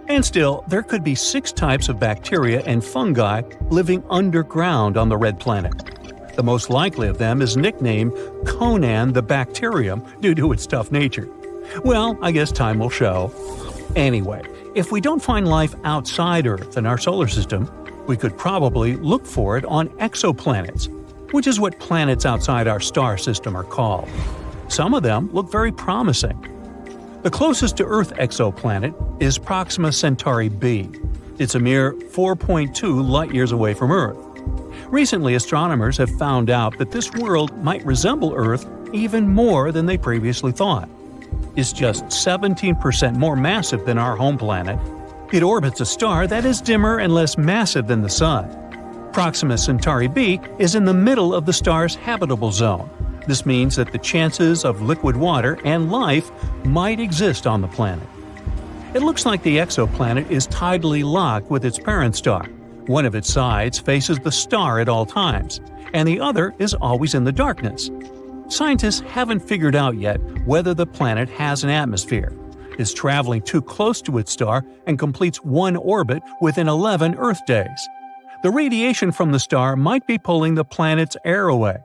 And still, there could be 6 types of bacteria and fungi living underground on the red planet. The most likely of them is nicknamed Conan the Bacterium due to its tough nature. Well, I guess time will show. Anyway, if we don't find life outside Earth in our solar system, we could probably look for it on exoplanets, which is what planets outside our star system are called. Some of them look very promising. The closest to Earth exoplanet is Proxima Centauri b. It's a mere 4.2 light-years away from Earth. Recently, astronomers have found out that this world might resemble Earth even more than they previously thought. It's just 17% more massive than our home planet. It orbits a star that is dimmer and less massive than the Sun. Proxima Centauri b is in the middle of the star's habitable zone. This means that the chances of liquid water and life might exist on the planet. It looks like the exoplanet is tidally locked with its parent star. One of its sides faces the star at all times, and the other is always in the darkness. Scientists haven't figured out yet whether the planet has an atmosphere, is traveling too close to its star, and completes one orbit within 11 Earth days. The radiation from the star might be pulling the planet's air away.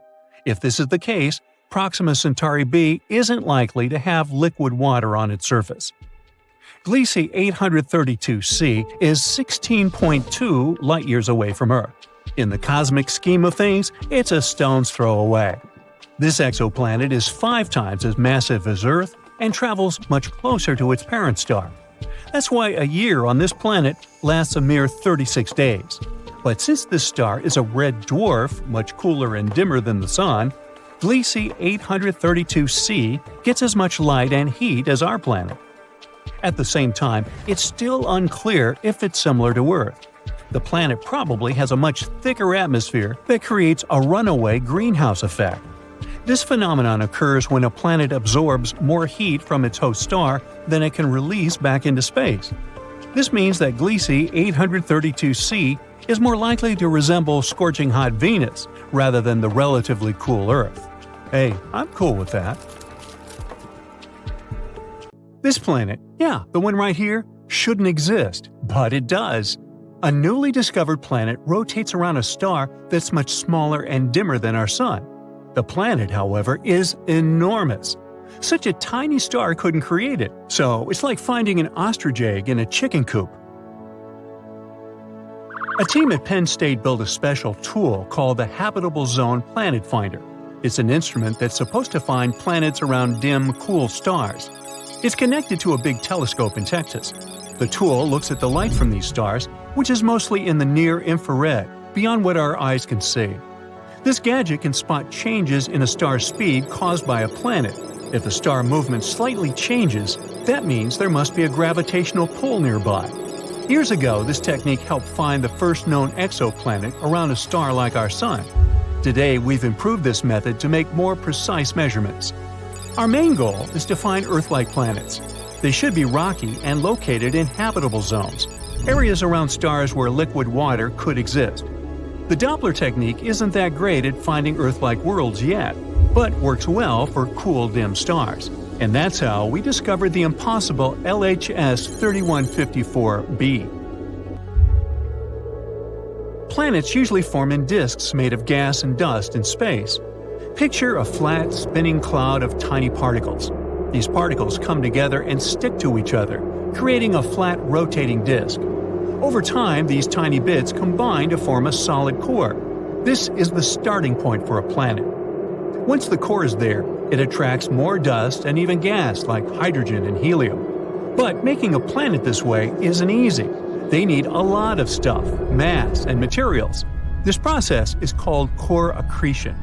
If this is the case, Proxima Centauri b isn't likely to have liquid water on its surface. Gliese 832c is 16.2 light-years away from Earth. In the cosmic scheme of things, it's a stone's throw away. This exoplanet is 5 times as massive as Earth and travels much closer to its parent star. That's why a year on this planet lasts a mere 36 days. But since this star is a red dwarf, much cooler and dimmer than the Sun, Gliese 832c gets as much light and heat as our planet. At the same time, it's still unclear if it's similar to Earth. The planet probably has a much thicker atmosphere that creates a runaway greenhouse effect. This phenomenon occurs when a planet absorbs more heat from its host star than it can release back into space. This means that Gliese 832c is more likely to resemble scorching hot Venus rather than the relatively cool Earth. Hey, I'm cool with that. This planet, yeah, the one right here, shouldn't exist, but it does. A newly discovered planet rotates around a star that's much smaller and dimmer than our Sun. The planet, however, is enormous. Such a tiny star couldn't create it, so it's like finding an ostrich egg in a chicken coop. A team at Penn State built a special tool called the Habitable Zone Planet Finder. It's an instrument that's supposed to find planets around dim, cool stars. It's connected to a big telescope in Texas. The tool looks at the light from these stars, which is mostly in the near-infrared, beyond what our eyes can see. This gadget can spot changes in a star's speed caused by a planet. If the star movement slightly changes, that means there must be a gravitational pull nearby. Years ago, this technique helped find the first known exoplanet around a star like our Sun. Today, we've improved this method to make more precise measurements. Our main goal is to find Earth-like planets. They should be rocky and located in habitable zones, areas around stars where liquid water could exist. The Doppler technique isn't that great at finding Earth-like worlds yet, but works well for cool, dim stars. And that's how we discovered the impossible LHS 3154b. Planets usually form in disks made of gas and dust in space. Picture a flat, spinning cloud of tiny particles. These particles come together and stick to each other, creating a flat, rotating disk. Over time, these tiny bits combine to form a solid core. This is the starting point for a planet. Once the core is there, It attracts more dust and even gas like hydrogen and helium. But making a planet this way isn't easy. They need a lot of stuff, mass, and materials. This process is called core accretion.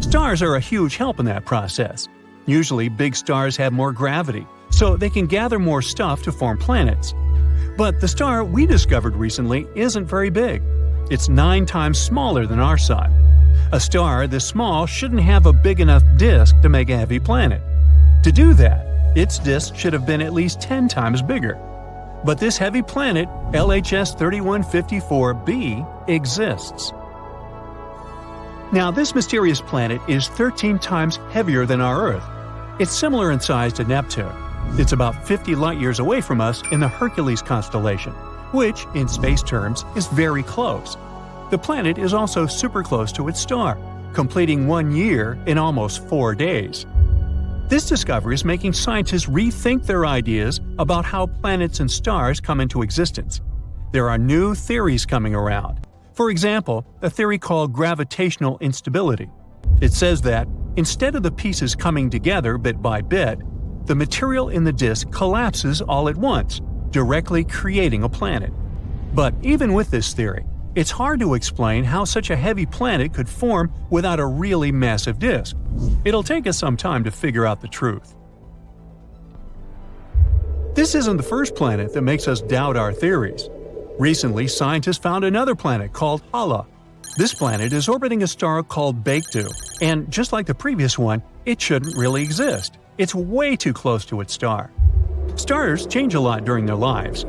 Stars are a huge help in that process. Usually, big stars have more gravity, so they can gather more stuff to form planets. But the star we discovered recently isn't very big. It's 9 times smaller than our Sun. A star this small shouldn't have a big enough disk to make a heavy planet. To do that, its disk should have been at least 10 times bigger. But this heavy planet, LHS 3154b, exists. Now, this mysterious planet is 13 times heavier than our Earth. It's similar in size to Neptune. It's about 50 light-years away from us in the Hercules constellation, which, in space terms, is very close. The planet is also super close to its star, completing 1 year in almost 4 days. This discovery is making scientists rethink their ideas about how planets and stars come into existence. There are new theories coming around. For example, a theory called gravitational instability. It says that, instead of the pieces coming together bit by bit, the material in the disk collapses all at once, directly creating a planet. But even with this theory, it's hard to explain how such a heavy planet could form without a really massive disk. It'll take us some time to figure out the truth. This isn't the first planet that makes us doubt our theories. Recently, scientists found another planet called Hala. This planet is orbiting a star called Baekdu, and just like the previous one, it shouldn't really exist. It's way too close to its star. Stars change a lot during their lives.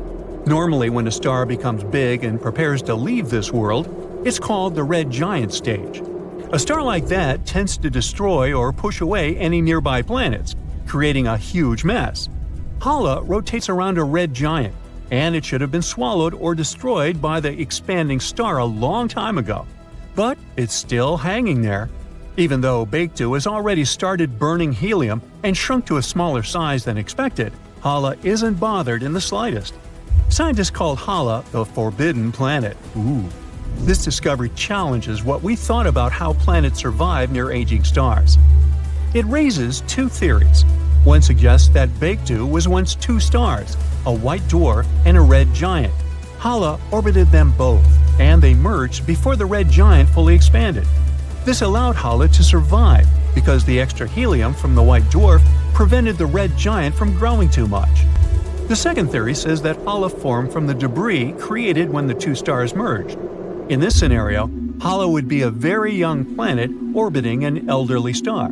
Normally, when a star becomes big and prepares to leave this world, it's called the red giant stage. A star like that tends to destroy or push away any nearby planets, creating a huge mess. Hala rotates around a red giant, and it should have been swallowed or destroyed by the expanding star a long time ago. But it's still hanging there. Even though Baekdu has already started burning helium and shrunk to a smaller size than expected, Hala isn't bothered in the slightest. Scientists call Hala the Forbidden Planet. Ooh. This discovery challenges what we thought about how planets survive near aging stars. It raises 2 theories. One suggests that Baekdu was once 2 stars, a white dwarf and a red giant. Hala orbited them both, and they merged before the red giant fully expanded. This allowed Hala to survive because the extra helium from the white dwarf prevented the red giant from growing too much. The second theory says that Hala formed from the debris created when the 2 stars merged. In this scenario, Hala would be a very young planet orbiting an elderly star.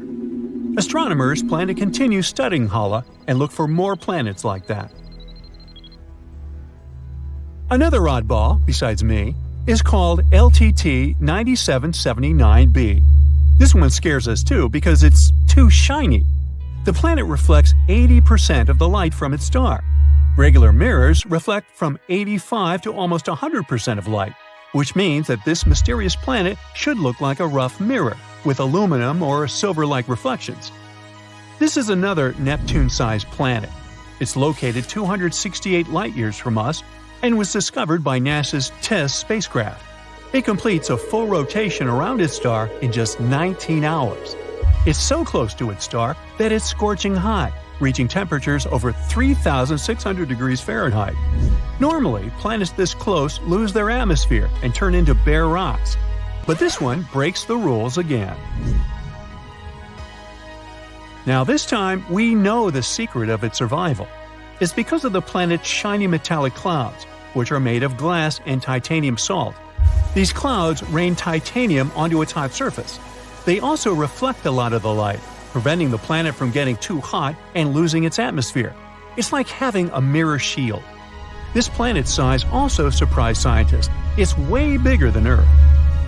Astronomers plan to continue studying Hala and look for more planets like that. Another oddball, besides me, is called LTT 9779b. This one scares us too because it's too shiny. The planet reflects 80% of the light from its star. Regular mirrors reflect from 85 to almost 100% of light, which means that this mysterious planet should look like a rough mirror, with aluminum or silver-like reflections. This is another Neptune-sized planet. It's located 268 light-years from us and was discovered by NASA's TESS spacecraft. It completes a full rotation around its star in just 19 hours. It's so close to its star that it's scorching hot, reaching temperatures over 3,600 degrees Fahrenheit. Normally, planets this close lose their atmosphere and turn into bare rocks. But this one breaks the rules again. Now this time, we know the secret of its survival. It's because of the planet's shiny metallic clouds, which are made of glass and titanium salt. These clouds rain titanium onto its hot surface. They also reflect a lot of the light, preventing the planet from getting too hot and losing its atmosphere. It's like having a mirror shield. This planet's size also surprised scientists. It's way bigger than Earth.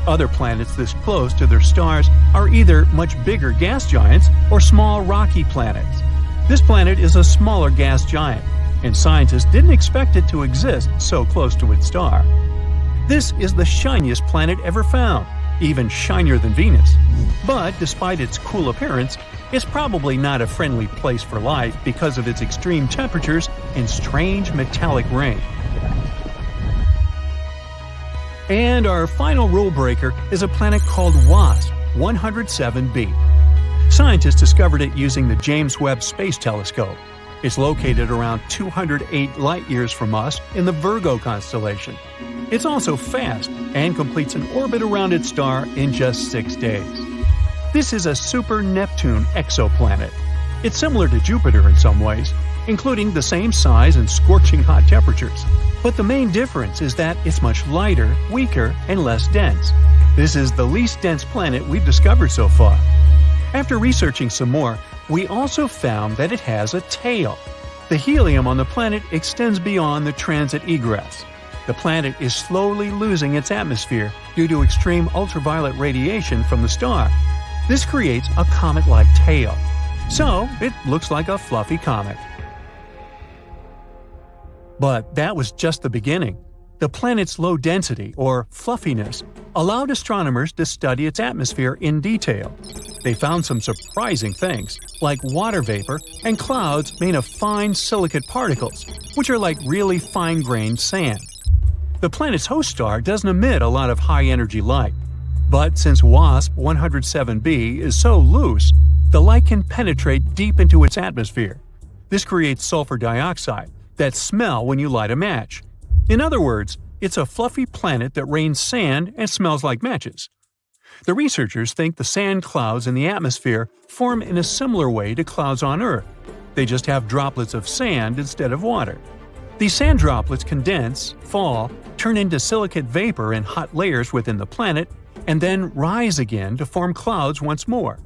Other planets this close to their stars are either much bigger gas giants or small rocky planets. This planet is a smaller gas giant, and scientists didn't expect it to exist so close to its star. This is the shiniest planet ever found, even shinier than Venus. But despite its cool appearance, it's probably not a friendly place for life because of its extreme temperatures and strange metallic rain. And our final rule breaker is a planet called WASP 107b. Scientists discovered it using the James Webb Space Telescope. It's located around 208 light-years from us in the Virgo constellation. It's also fast and completes an orbit around its star in just 6 days. This is a super-Neptune exoplanet. It's similar to Jupiter in some ways, including the same size and scorching hot temperatures. But the main difference is that it's much lighter, weaker, and less dense. This is the least dense planet we've discovered so far. After researching some more, we also found that it has a tail. The helium on the planet extends beyond the transit egress. The planet is slowly losing its atmosphere due to extreme ultraviolet radiation from the star. This creates a comet-like tail. So, it looks like a fluffy comet. But that was just the beginning. The planet's low density, or fluffiness, allowed astronomers to study its atmosphere in detail. They found some surprising things, like water vapor and clouds made of fine silicate particles, which are like really fine-grained sand. The planet's host star doesn't emit a lot of high-energy light. But since WASP-107b is so loose, the light can penetrate deep into its atmosphere. This creates sulfur dioxide that smell when you light a match. In other words, it's a fluffy planet that rains sand and smells like matches. The researchers think the sand clouds in the atmosphere form in a similar way to clouds on Earth. They just have droplets of sand instead of water. These sand droplets condense, fall, turn into silicate vapor in hot layers within the planet, and then rise again to form clouds once more.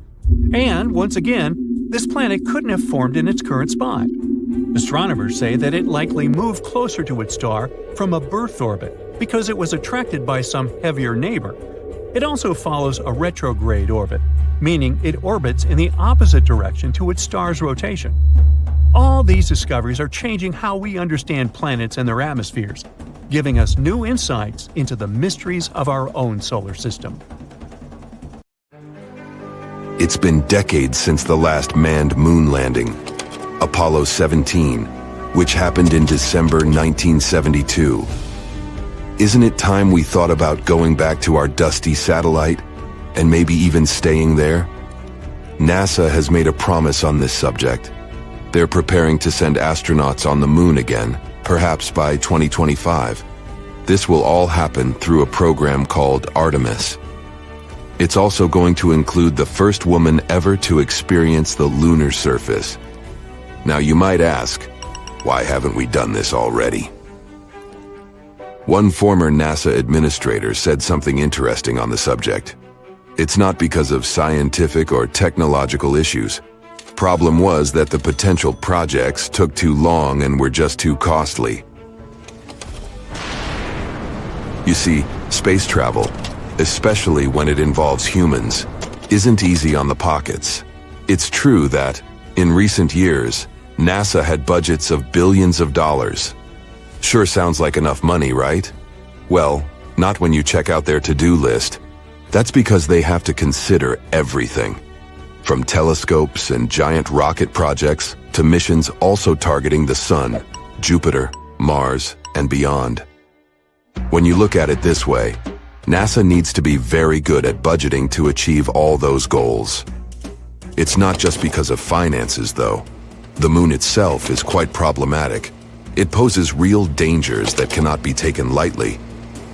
And, once again, this planet couldn't have formed in its current spot. Astronomers say that it likely moved closer to its star from a birth orbit because it was attracted by some heavier neighbor. It also follows a retrograde orbit, meaning it orbits in the opposite direction to its star's rotation. All these discoveries are changing how we understand planets and their atmospheres, giving us new insights into the mysteries of our own solar system. It's been decades since the last manned moon landing, Apollo 17, which happened in December 1972. Isn't it time we thought about going back to our dusty satellite, and maybe even staying there? NASA has made a promise on this subject. They're preparing to send astronauts on the moon again, perhaps by 2025. This will all happen through a program called Artemis. It's also going to include the first woman ever to experience the lunar surface. Now you might ask, why haven't we done this already? One former NASA administrator said something interesting on the subject. It's not because of scientific or technological issues. Problem was that the potential projects took too long and were just too costly. You see, space travel, especially when it involves humans, isn't easy on the pockets. It's true that, in recent years, NASA had budgets of billions of dollars. Sure sounds like enough money, right? Well, not when you check out their to-do list. That's because they have to consider everything. From telescopes and giant rocket projects to missions also targeting the Sun, Jupiter, Mars, and beyond. When you look at it this way, NASA needs to be very good at budgeting to achieve all those goals. It's not just because of finances, though. The moon itself is quite problematic. It poses real dangers that cannot be taken lightly.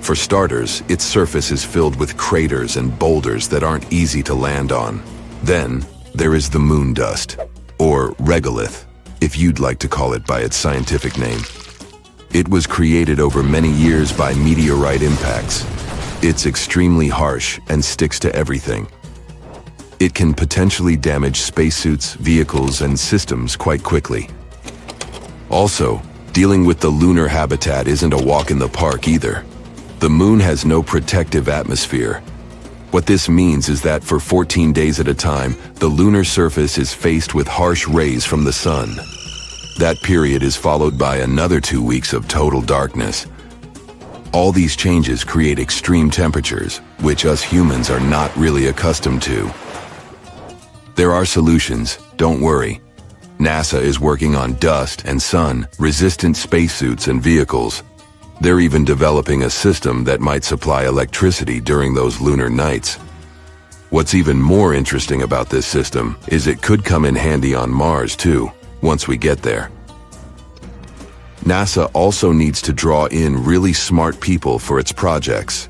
For starters, its surface is filled with craters and boulders that aren't easy to land on. Then, there is the moon dust, or regolith, if you'd like to call it by its scientific name. It was created over many years by meteorite impacts. It's extremely harsh and sticks to everything. It can potentially damage spacesuits, vehicles, and systems quite quickly. Also, dealing with the lunar habitat isn't a walk in the park either. The moon has no protective atmosphere. What this means is that for 14 days at a time, the lunar surface is faced with harsh rays from the sun. That period is followed by another 2 weeks of total darkness. All these changes create extreme temperatures, which us humans are not really accustomed to. There are solutions, don't worry. NASA is working on dust and sun-resistant spacesuits and vehicles. They're even developing a system that might supply electricity during those lunar nights. What's even more interesting about this system is it could come in handy on Mars too, once we get there. NASA also needs to draw in really smart people for its projects.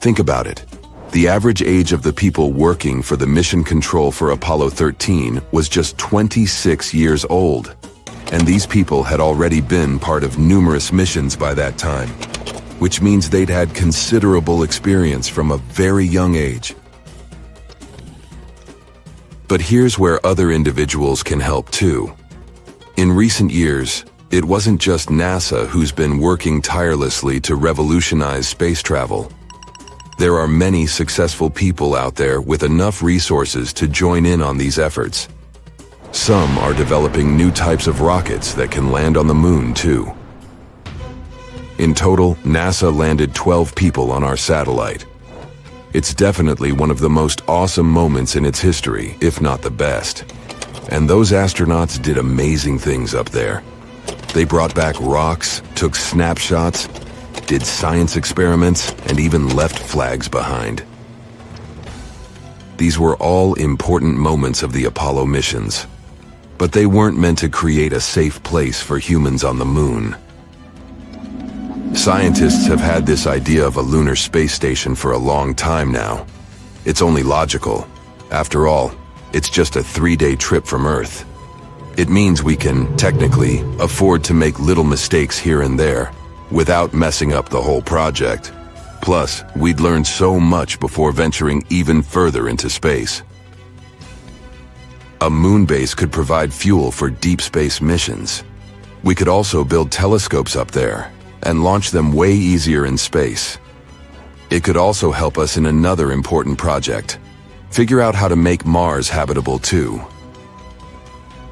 Think about it. The average age of the people working for the mission control for Apollo 13 was just 26 years old. And these people had already been part of numerous missions by that time, which means they'd had considerable experience from a very young age. But here's where other individuals can help too. In recent years, it wasn't just NASA who's been working tirelessly to revolutionize space travel. There are many successful people out there with enough resources to join in on these efforts. Some are developing new types of rockets that can land on the moon too. In total, NASA landed 12 people on our satellite. It's definitely one of the most awesome moments in its history, if not the best. And those astronauts did amazing things up there. They brought back rocks, took snapshots, did science experiments, and even left flags behind. These were all important moments of the Apollo missions. But they weren't meant to create a safe place for humans on the moon. Scientists have had this idea of a lunar space station for a long time now. It's only logical. After all, it's just a 3-day trip from Earth. It means we can, technically, afford to make little mistakes here and there, without messing up the whole project. Plus, we'd learn so much before venturing even further into space. A moon base could provide fuel for deep space missions. We could also build telescopes up there and launch them way easier in space. It could also help us in another important project: figure out how to make Mars habitable too.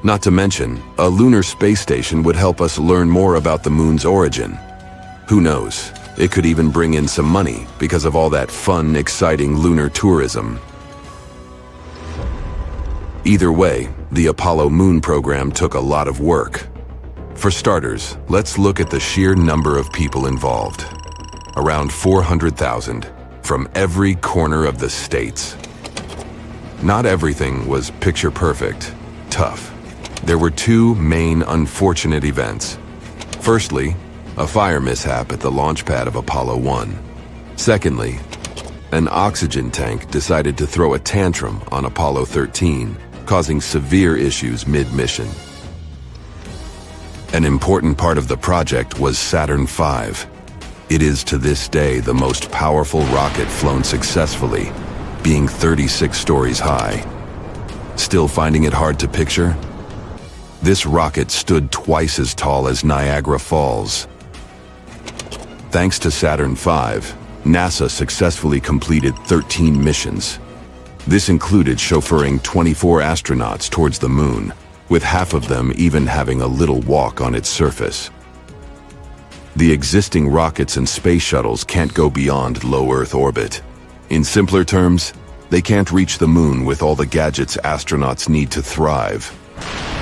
Not to mention, a lunar space station would help us learn more about the moon's origin. Who knows, it could even bring in some money because of all that fun, exciting lunar tourism. Either way, the Apollo moon program took a lot of work. For starters, let's look at the sheer number of people involved. Around 400,000 from every corner of the states. Not everything was picture perfect, tough. There were two main unfortunate events. Firstly, a fire mishap at the launch pad of Apollo 1. Secondly, an oxygen tank decided to throw a tantrum on Apollo 13, causing severe issues mid-mission. An important part of the project was Saturn V. It is to this day the most powerful rocket flown successfully, being 36 stories high. Still finding it hard to picture? This rocket stood twice as tall as Niagara Falls. Thanks to Saturn V, NASA successfully completed 13 missions. This included chauffeuring 24 astronauts towards the moon, with half of them even having a little walk on its surface. The existing rockets and space shuttles can't go beyond low Earth orbit. In simpler terms, they can't reach the moon with all the gadgets astronauts need to thrive.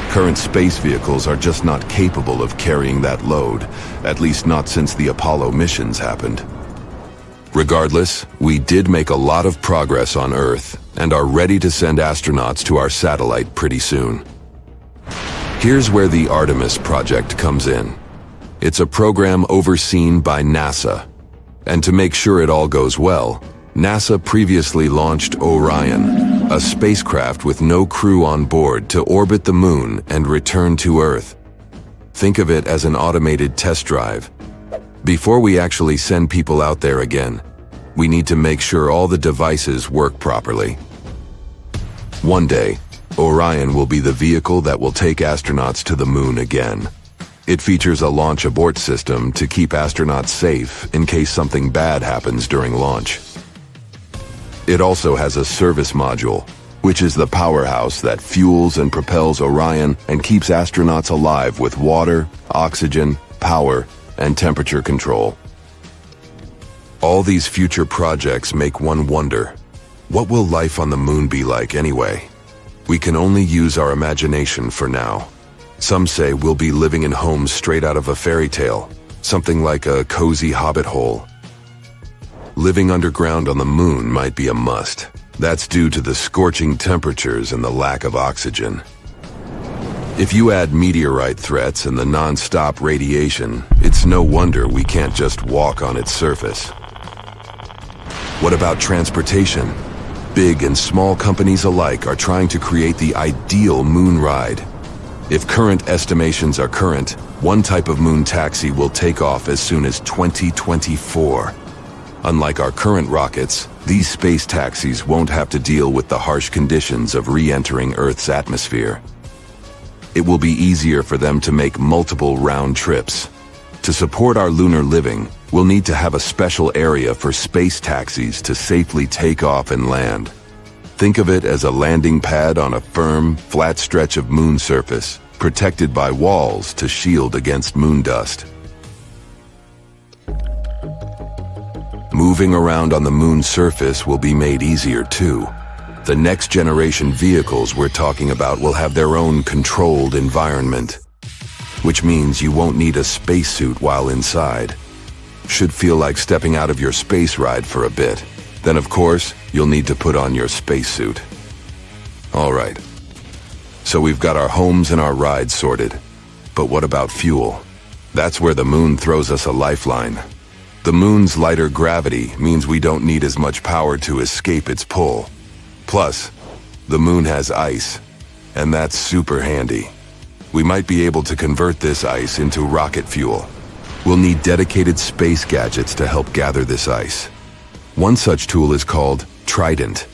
Current space vehicles are just not capable of carrying that load, at least not since the Apollo missions happened. Regardless, we did make a lot of progress on Earth and are ready to send astronauts to our satellite pretty soon. Here's where the Artemis project comes in. It's a program overseen by NASA. And to make sure it all goes well, NASA previously launched Orion, a spacecraft with no crew on board to orbit the moon and return to Earth. Think of it as an automated test drive. Before we actually send people out there again, we need to make sure all the devices work properly. One day, Orion will be the vehicle that will take astronauts to the moon again. It features a launch abort system to keep astronauts safe in case something bad happens during launch. It also has a service module, which is the powerhouse that fuels and propels Orion and keeps astronauts alive with water, oxygen, power, and temperature control. All these future projects make one wonder, what will life on the moon be like anyway? We can only use our imagination for now. Some say we'll be living in homes straight out of a fairy tale, something like a cozy hobbit hole. Living underground on the moon might be a must, That's due to the scorching temperatures and the lack of oxygen. If you add meteorite threats and the non-stop radiation, it's no wonder we can't just walk on its surface. What about transportation? Big and small companies alike are trying to create the ideal moon ride. If current estimations are current, one type of moon taxi will take off as soon as 2024. Unlike our current rockets, these space taxis won't have to deal with the harsh conditions of re-entering Earth's atmosphere. It will be easier for them to make multiple round trips. To support our lunar living, we'll need to have a special area for space taxis to safely take off and land. Think of it as a landing pad on a firm, flat stretch of moon surface, protected by walls to shield against moon dust. Moving around on the moon's surface will be made easier too. The next generation vehicles we're talking about will have their own controlled environment, which means you won't need a spacesuit while inside. Should feel like stepping out of your space ride for a bit. Then of course, you'll need to put on your spacesuit. All right. So we've got our homes and our rides sorted. But what about fuel? That's where the moon throws us a lifeline. The moon's lighter gravity means we don't need as much power to escape its pull. Plus, the moon has ice, and that's super handy. We might be able to convert this ice into rocket fuel. We'll need dedicated space gadgets to help gather this ice. One such tool is called Trident.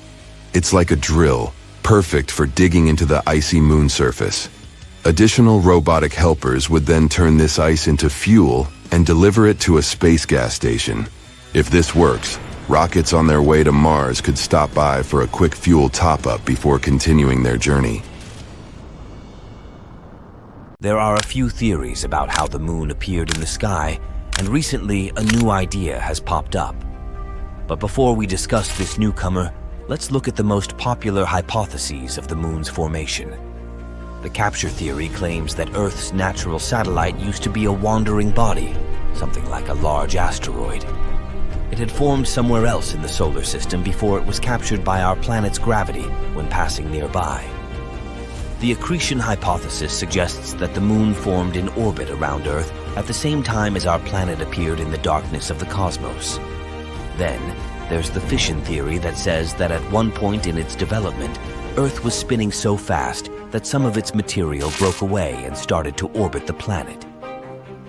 It's like a drill, perfect for digging into the icy moon surface. Additional robotic helpers would then turn this ice into fuel and deliver it to a space gas station. If this works, rockets on their way to Mars could stop by for a quick fuel top-up before continuing their journey. There are a few theories about how the moon appeared in the sky, and recently a new idea has popped up. But before we discuss this newcomer, let's look at the most popular hypotheses of the moon's formation. The capture theory claims that Earth's natural satellite used to be a wandering body, something like a large asteroid. It had formed somewhere else in the solar system before it was captured by our planet's gravity when passing nearby. The accretion hypothesis suggests that the moon formed in orbit around Earth at the same time as our planet appeared in the darkness of the cosmos. Then, there's the fission theory that says that at one point in its development, Earth was spinning so fast that some of its material broke away and started to orbit the planet.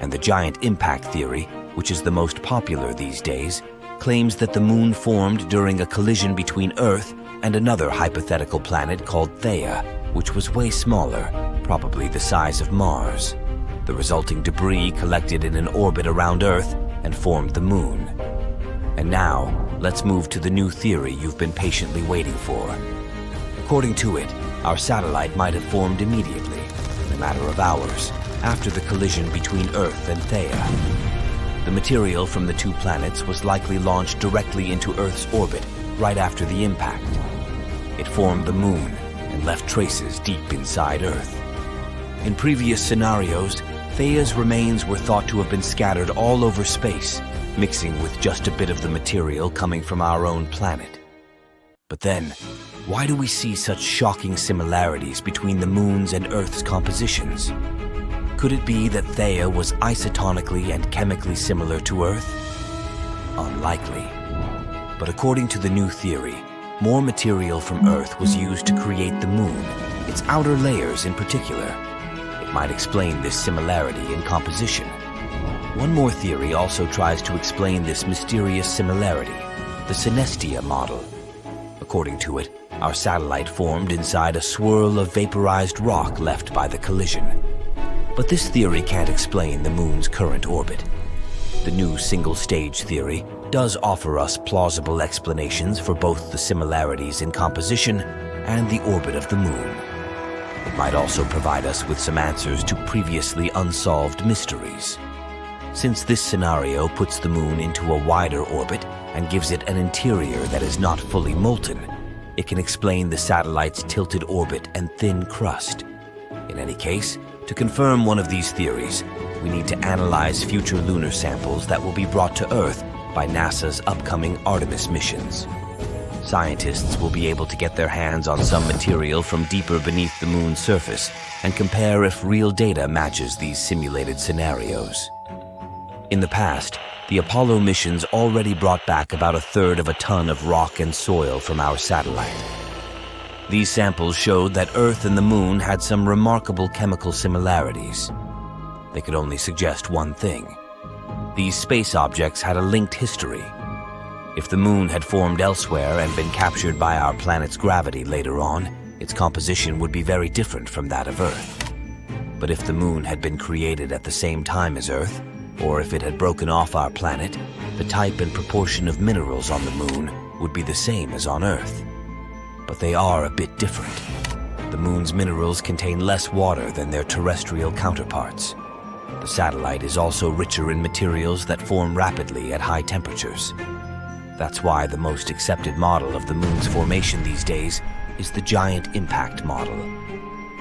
And the giant impact theory, which is the most popular these days, claims that the moon formed during a collision between Earth and another hypothetical planet called Theia, which was way smaller, probably the size of Mars. The resulting debris collected in an orbit around Earth and formed the moon. And now, let's move to the new theory you've been patiently waiting for. According to it, our satellite might have formed immediately, in a matter of hours, after the collision between Earth and Theia. The material from the two planets was likely launched directly into Earth's orbit right after the impact. It formed the moon and left traces deep inside Earth. In previous scenarios, Theia's remains were thought to have been scattered all over space, mixing with just a bit of the material coming from our own planet. But then, why do we see such shocking similarities between the moon's and Earth's compositions? Could it be that Theia was isotonically and chemically similar to Earth? Unlikely. But according to the new theory, more material from Earth was used to create the moon, its outer layers in particular. It might explain this similarity in composition. One more theory also tries to explain this mysterious similarity, the synestia model. According to it, our satellite formed inside a swirl of vaporized rock left by the collision. But this theory can't explain the moon's current orbit. The new single-stage theory does offer us plausible explanations for both the similarities in composition and the orbit of the moon. It might also provide us with some answers to previously unsolved mysteries. Since this scenario puts the moon into a wider orbit and gives it an interior that is not fully molten, it can explain the satellite's tilted orbit and thin crust. In any case, to confirm one of these theories, we need to analyze future lunar samples that will be brought to Earth by NASA's upcoming Artemis missions. Scientists will be able to get their hands on some material from deeper beneath the moon's surface and compare if real data matches these simulated scenarios. In the past, the Apollo missions already brought back about 1/3 of a ton of rock and soil from our satellite. These samples showed that Earth and the Moon had some remarkable chemical similarities. They could only suggest one thing. These space objects had a linked history. If the Moon had formed elsewhere and been captured by our planet's gravity later on, its composition would be very different from that of Earth. But if the Moon had been created at the same time as Earth, or if it had broken off our planet, the type and proportion of minerals on the Moon would be the same as on Earth. But they are a bit different. The Moon's minerals contain less water than their terrestrial counterparts. The satellite is also richer in materials that form rapidly at high temperatures. That's why the most accepted model of the Moon's formation these days is the giant impact model.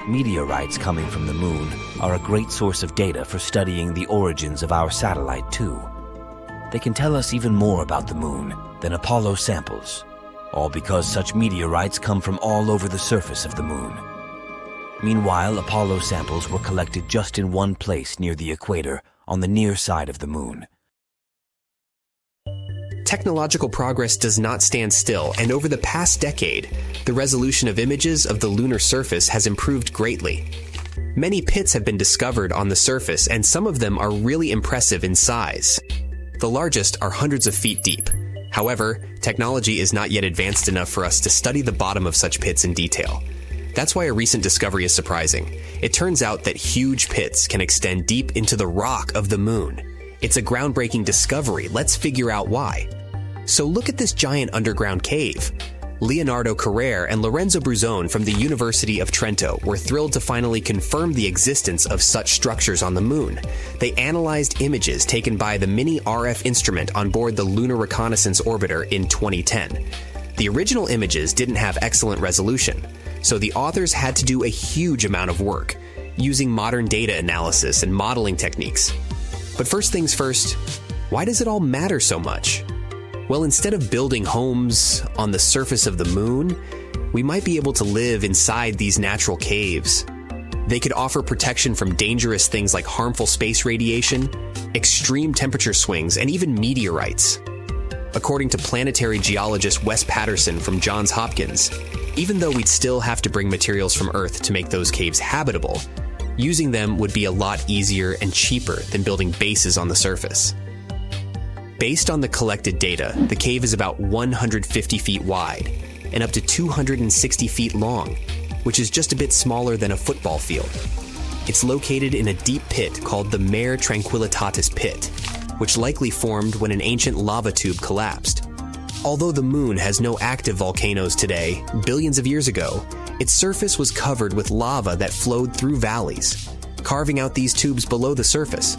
Meteorites coming from the Moon are a great source of data for studying the origins of our satellite, too. They can tell us even more about the Moon than Apollo samples, all because such meteorites come from all over the surface of the Moon. Meanwhile, Apollo samples were collected just in one place near the equator, on the near side of the Moon. Technological progress does not stand still, and over the past decade, the resolution of images of the lunar surface has improved greatly. Many pits have been discovered on the surface, and some of them are really impressive in size. The largest are hundreds of feet deep. However, technology is not yet advanced enough for us to study the bottom of such pits in detail. That's why a recent discovery is surprising. It turns out that huge pits can extend deep into the rock of the Moon. It's a groundbreaking discovery. Let's figure out why. So look at this giant underground cave. Leonardo Carrere and Lorenzo Bruzone from the University of Trento were thrilled to finally confirm the existence of such structures on the Moon. They analyzed images taken by the mini RF instrument on board the Lunar Reconnaissance Orbiter in 2010. The original images didn't have excellent resolution, so the authors had to do a huge amount of work, using modern data analysis and modeling techniques. But first things first, why does it all matter so much? Well, instead of building homes on the surface of the Moon, we might be able to live inside these natural caves. They could offer protection from dangerous things like harmful space radiation, extreme temperature swings, and even meteorites. According to planetary geologist Wes Patterson from Johns Hopkins, even though we'd still have to bring materials from Earth to make those caves habitable, using them would be a lot easier and cheaper than building bases on the surface. Based on the collected data, the cave is about 150 feet wide and up to 260 feet long, which is just a bit smaller than a football field. It's located in a deep pit called the Mare Tranquillitatis Pit, which likely formed when an ancient lava tube collapsed. Although the Moon has no active volcanoes today, billions of years ago, its surface was covered with lava that flowed through valleys, carving out these tubes below the surface.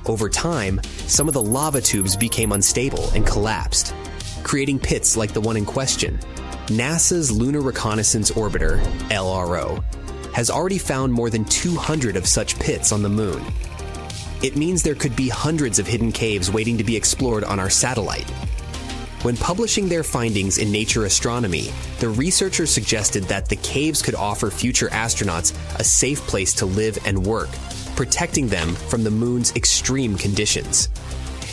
Over time, some of the lava tubes became unstable and collapsed, creating pits like the one in question. NASA's Lunar Reconnaissance Orbiter, LRO, has already found more than 200 of such pits on the Moon. It means there could be hundreds of hidden caves waiting to be explored on our satellite. When publishing their findings in Nature Astronomy, the researchers suggested that the caves could offer future astronauts a safe place to live and work, protecting them from the Moon's extreme conditions.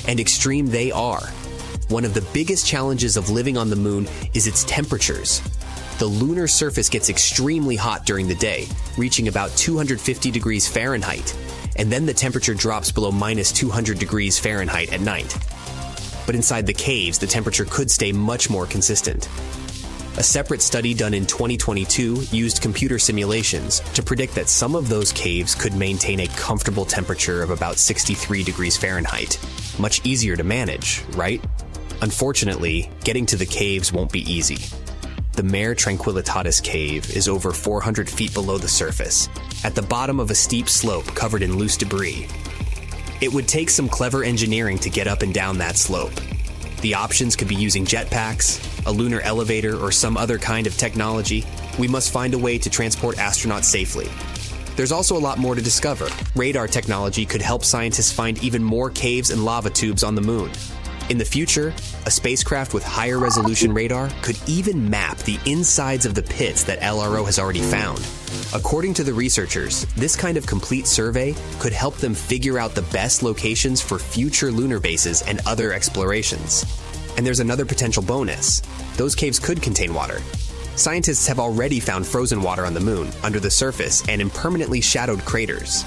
And extreme they are. One of the biggest challenges of living on the Moon is its temperatures. The lunar surface gets extremely hot during the day, reaching about 250 degrees Fahrenheit, and then the temperature drops below minus 200 degrees Fahrenheit at night. But inside the caves, the temperature could stay much more consistent. A separate study done in 2022 used computer simulations to predict that some of those caves could maintain a comfortable temperature of about 63 degrees Fahrenheit. Much easier to manage, right? Unfortunately, getting to the caves won't be easy. The Mare Tranquillitatis Cave is over 400 feet below the surface, at the bottom of a steep slope covered in loose debris. It would take some clever engineering to get up and down that slope. The options could be using jetpacks, a lunar elevator, or some other kind of technology. We must find a way to transport astronauts safely. There's also a lot more to discover. Radar technology could help scientists find even more caves and lava tubes on the Moon. In the future, a spacecraft with higher resolution radar could even map the insides of the pits that LRO has already found. According to the researchers, this kind of complete survey could help them figure out the best locations for future lunar bases and other explorations. And there's another potential bonus. Those caves could contain water. Scientists have already found frozen water on the moon, under the surface, and in permanently shadowed craters.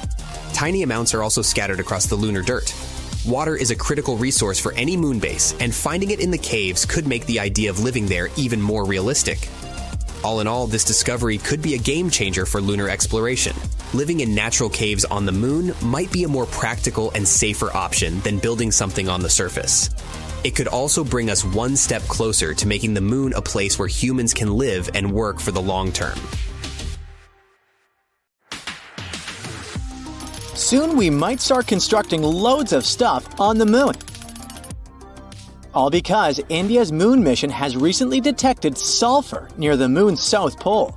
Tiny amounts are also scattered across the lunar dirt. Water is a critical resource for any moon base, and finding it in the caves could make the idea of living there even more realistic. All in all, this discovery could be a game changer for lunar exploration. Living in natural caves on the moon might be a more practical and safer option than building something on the surface. It could also bring us one step closer to making the moon a place where humans can live and work for the long term. Soon we might start constructing loads of stuff on the moon. All because India's moon mission has recently detected sulfur near the moon's south pole.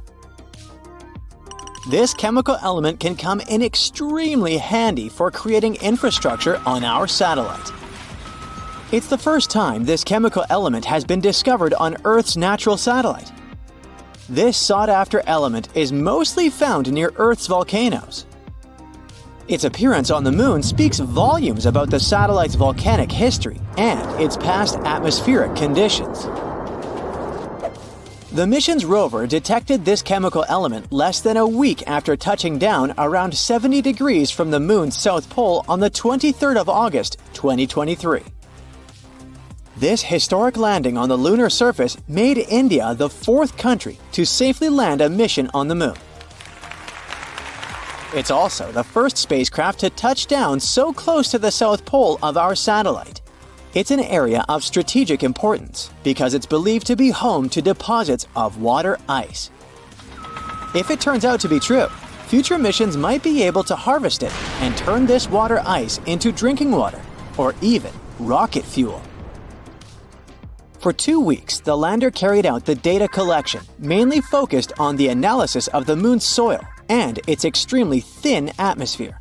This chemical element can come in extremely handy for creating infrastructure on our satellite. It's the first time this chemical element has been discovered on Earth's natural satellite. This sought-after element is mostly found near Earth's volcanoes. Its appearance on the moon speaks volumes about the satellite's volcanic history and its past atmospheric conditions. The mission's rover detected this chemical element less than a week after touching down around 70 degrees from the moon's south pole on the 23rd of August, 2023. This historic landing on the lunar surface made India the fourth country to safely land a mission on the moon. It's also the first spacecraft to touch down so close to the south pole of our satellite. It's an area of strategic importance because it's believed to be home to deposits of water ice. If it turns out to be true, future missions might be able to harvest it and turn this water ice into drinking water or even rocket fuel. For 2 weeks, the lander carried out the data collection, mainly focused on the analysis of the moon's soil and its extremely thin atmosphere.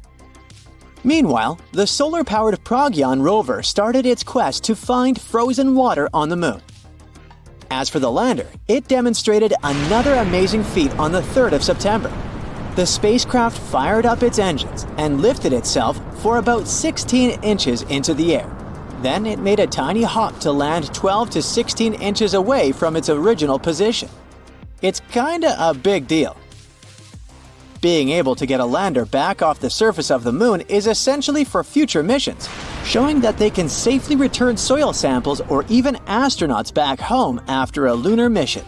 Meanwhile, the solar-powered Pragyan rover started its quest to find frozen water on the moon. As for the lander, it demonstrated another amazing feat on the 3rd of September. The spacecraft fired up its engines and lifted itself for about 16 inches into the air. Then it made a tiny hop to land 12 to 16 inches away from its original position. It's kinda a big deal. Being able to get a lander back off the surface of the moon is essentially for future missions, showing that they can safely return soil samples or even astronauts back home after a lunar mission.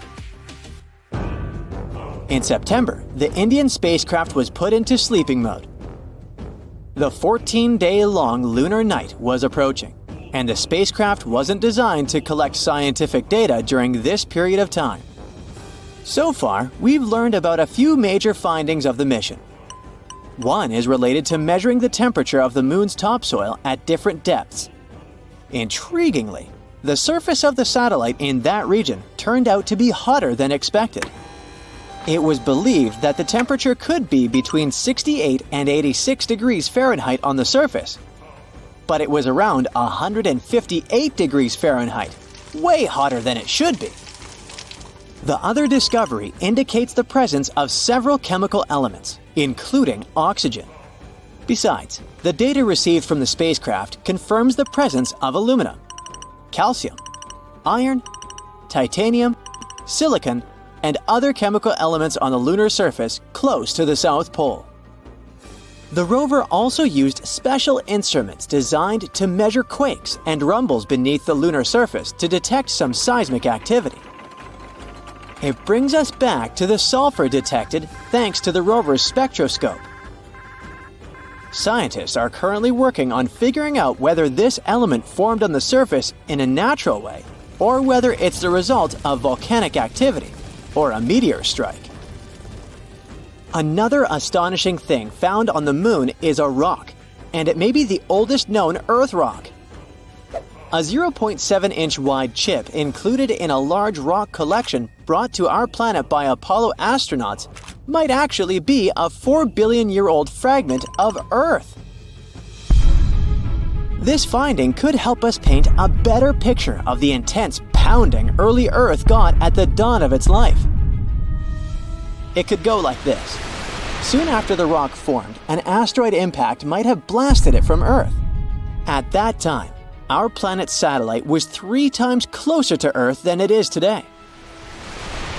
In September, the Indian spacecraft was put into sleeping mode. The 14-day-long lunar night was approaching, and the spacecraft wasn't designed to collect scientific data during this period of time. So far, we've learned about a few major findings of the mission. One is related to measuring the temperature of the moon's topsoil at different depths. Intriguingly, the surface of the satellite in that region turned out to be hotter than expected. It was believed that the temperature could be between 68 and 86 degrees Fahrenheit on the surface, but it was around 158 degrees Fahrenheit, way hotter than it should be. The other discovery indicates the presence of several chemical elements, including oxygen. Besides, the data received from the spacecraft confirms the presence of aluminum, calcium, iron, titanium, silicon, and other chemical elements on the lunar surface close to the South Pole. The rover also used special instruments designed to measure quakes and rumbles beneath the lunar surface to detect some seismic activity. It brings us back to the sulfur detected thanks to the rover's spectroscope. Scientists are currently working on figuring out whether this element formed on the surface in a natural way or whether it's the result of volcanic activity or a meteor strike. Another astonishing thing found on the moon is a rock, and it may be the oldest known Earth rock. A 0.7-inch wide chip included in a large rock collection brought to our planet by Apollo astronauts might actually be a 4 billion-year-old fragment of Earth. This finding could help us paint a better picture of the intense pounding early Earth got at the dawn of its life. It could go like this. Soon after the rock formed, an asteroid impact might have blasted it from Earth. At that time, our planet's satellite was 3 times closer to Earth than it is today.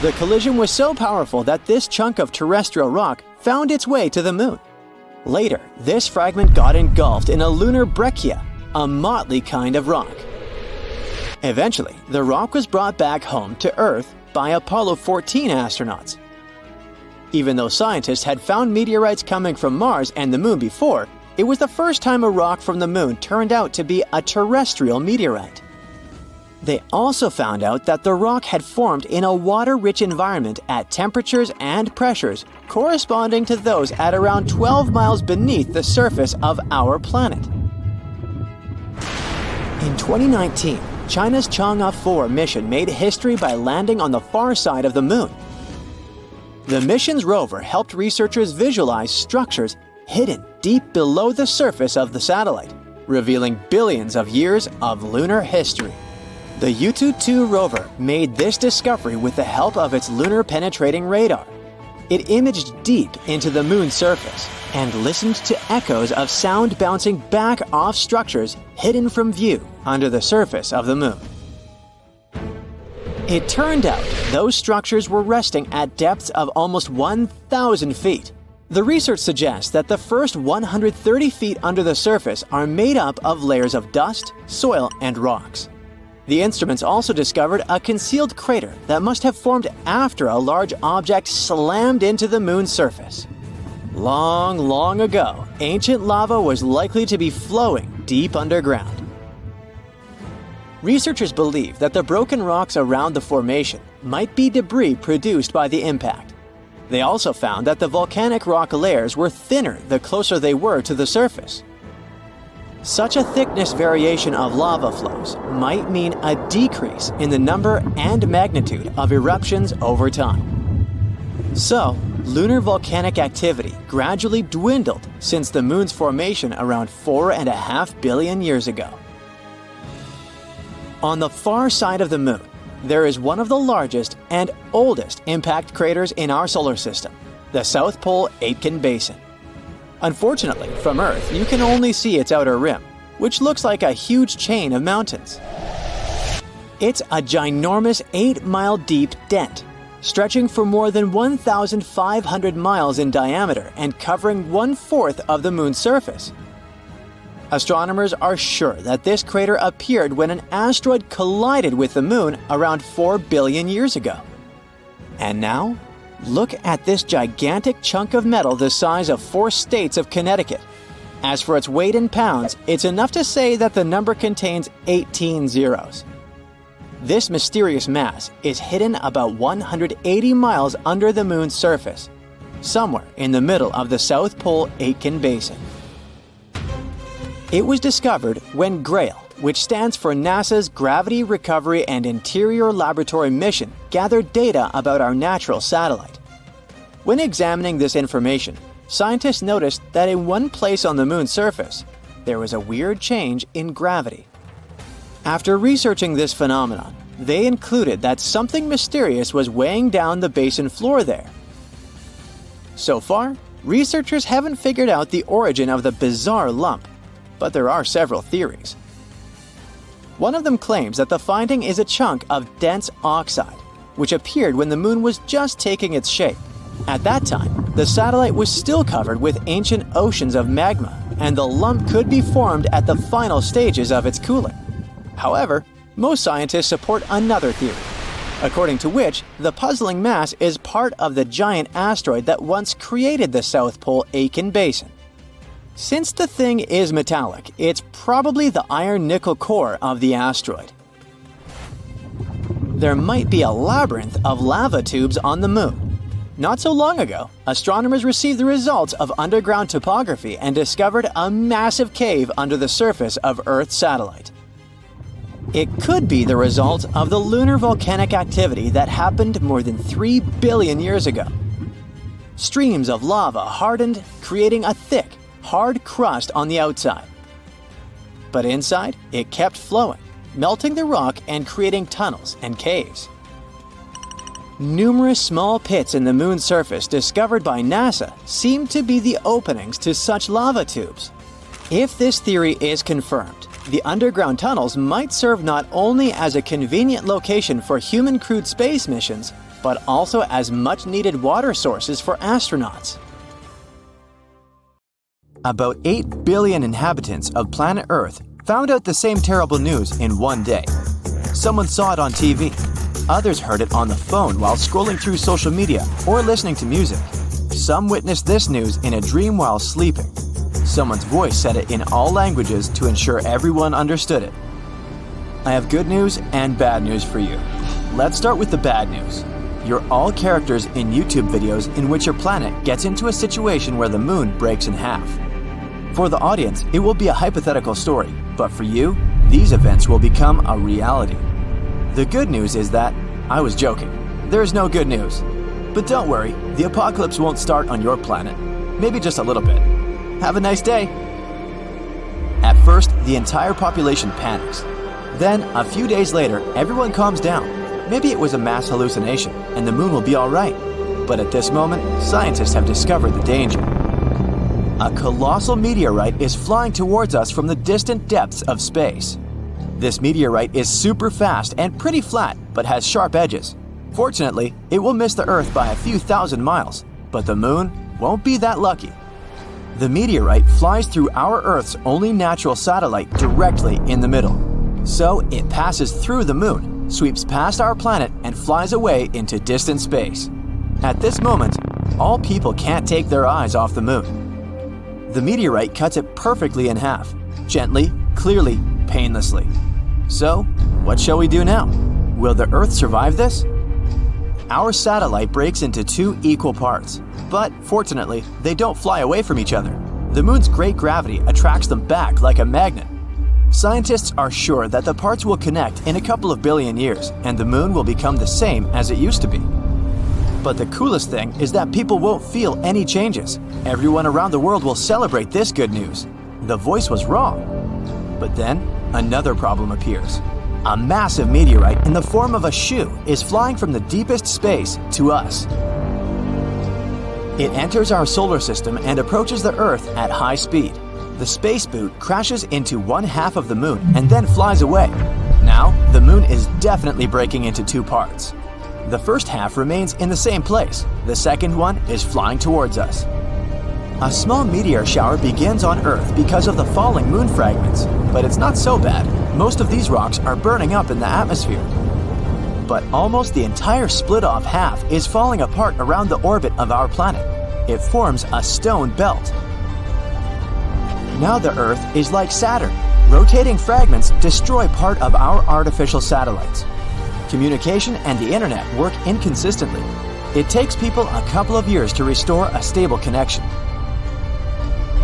The collision was so powerful that this chunk of terrestrial rock found its way to the Moon. Later, this fragment got engulfed in a lunar breccia, a motley kind of rock. Eventually, the rock was brought back home to Earth by Apollo 14 astronauts. Even though scientists had found meteorites coming from Mars and the Moon before, it was the first time a rock from the Moon turned out to be a terrestrial meteorite. They also found out that the rock had formed in a water-rich environment at temperatures and pressures corresponding to those at around 12 miles beneath the surface of our planet. In 2019, China's Chang'e 4 mission made history by landing on the far side of the Moon. The mission's rover helped researchers visualize structures hidden deep below the surface of the satellite, revealing billions of years of lunar history. The Yutu-2 rover made this discovery with the help of its lunar penetrating radar. It imaged deep into the Moon's surface and listened to echoes of sound bouncing back off structures hidden from view under the surface of the Moon. It turned out those structures were resting at depths of almost 1,000 feet. The research suggests that the first 130 feet under the surface are made up of layers of dust, soil, and rocks. The instruments also discovered a concealed crater that must have formed after a large object slammed into the Moon's surface. Long, long ago, ancient lava was likely to be flowing deep underground. Researchers believe that the broken rocks around the formation might be debris produced by the impact. They also found that the volcanic rock layers were thinner the closer they were to the surface. Such a thickness variation of lava flows might mean a decrease in the number and magnitude of eruptions over time. So, lunar volcanic activity gradually dwindled since the Moon's formation around 4.5 billion years ago. On the far side of the Moon, there is one of the largest and oldest impact craters in our solar system, the South Pole Aitken Basin. Unfortunately, from Earth, you can only see its outer rim, which looks like a huge chain of mountains. It's a ginormous 8-mile deep dent, stretching for more than 1,500 miles in diameter and covering 1/4 of the Moon's surface. Astronomers are sure that this crater appeared when an asteroid collided with the Moon around 4 billion years ago. And now, look at this gigantic chunk of metal the size of 4 states of Connecticut. As for its weight in pounds, it's enough to say that the number contains 18 zeros. This mysterious mass is hidden about 180 miles under the Moon's surface, somewhere in the middle of the South Pole Aitken Basin. It was discovered when GRAIL, which stands for NASA's Gravity Recovery and Interior Laboratory Mission, gathered data about our natural satellite. When examining this information, scientists noticed that in one place on the Moon's surface, there was a weird change in gravity. After researching this phenomenon, they concluded that something mysterious was weighing down the basin floor there. So far, researchers haven't figured out the origin of the bizarre lump, but there are several theories. One of them claims that the finding is a chunk of dense oxide, which appeared when the Moon was just taking its shape. At that time, the satellite was still covered with ancient oceans of magma, and the lump could be formed at the final stages of its cooling. However, most scientists support another theory, according to which the puzzling mass is part of the giant asteroid that once created the South Pole Aitken Basin. Since the thing is metallic, it's probably the iron-nickel core of the asteroid. There might be a labyrinth of lava tubes on the Moon. Not so long ago, astronomers received the results of underground topography and discovered a massive cave under the surface of Earth's satellite. It could be the result of the lunar volcanic activity that happened more than 3 billion years ago. Streams of lava hardened, creating a thick, hard crust on the outside. But inside, it kept flowing, melting the rock and creating tunnels and caves. Numerous small pits in the moon's surface discovered by NASA seem to be the openings to such lava tubes. If this theory is confirmed, the underground tunnels might serve not only as a convenient location for human-crewed space missions, but also as much-needed water sources for astronauts. About 8 billion inhabitants of planet Earth found out the same terrible news in one day. Someone saw it on TV. Others heard it on the phone while scrolling through social media or listening to music. Some witnessed this news in a dream while sleeping. Someone's voice said it in all languages to ensure everyone understood it. I have good news and bad news for you. Let's start with the bad news. You're all characters in YouTube videos in which your planet gets into a situation where the moon breaks in half. For the audience, it will be a hypothetical story, but for you, these events will become a reality. The good news is that I was joking. There's no good news. But don't worry, the apocalypse won't start on your planet. Maybe just a little bit. Have a nice day. At first, the entire population panics. Then, a few days later, everyone calms down. Maybe it was a mass hallucination, and the moon will be all right. But at this moment, scientists have discovered the danger. A colossal meteorite is flying towards us from the distant depths of space. This meteorite is super fast and pretty flat, but has sharp edges. Fortunately, it will miss the Earth by a few thousand miles, but the moon won't be that lucky. The meteorite flies through our Earth's only natural satellite directly in the middle. So it passes through the moon, sweeps past our planet, and flies away into distant space. At this moment, all people can't take their eyes off the moon. The meteorite cuts it perfectly in half, gently, clearly, painlessly. So, what shall we do now? Will the Earth survive this? Our satellite breaks into 2 equal parts, but fortunately, they don't fly away from each other. The moon's great gravity attracts them back like a magnet. Scientists are sure that the parts will connect in a couple of billion years, and the moon will become the same as it used to be. But the coolest thing is that people won't feel any changes. Everyone around the world will celebrate this good news. The voice was wrong. But then, another problem appears. A massive meteorite in the form of a shoe is flying from the deepest space to us. It enters our solar system and approaches the Earth at high speed. The space boot crashes into one half of the moon and then flies away. Now, the moon is definitely breaking into 2 parts. The first half remains in the same place. The second one is flying towards us. A small meteor shower begins on Earth because of the falling moon fragments, but it's not so bad. Most of these rocks are burning up in the atmosphere. But almost the entire split-off half is falling apart around the orbit of our planet. It forms a stone belt. Now the Earth is like Saturn. Rotating fragments destroy part of our artificial satellites. Communication and the internet work inconsistently. It takes people a couple of years to restore a stable connection.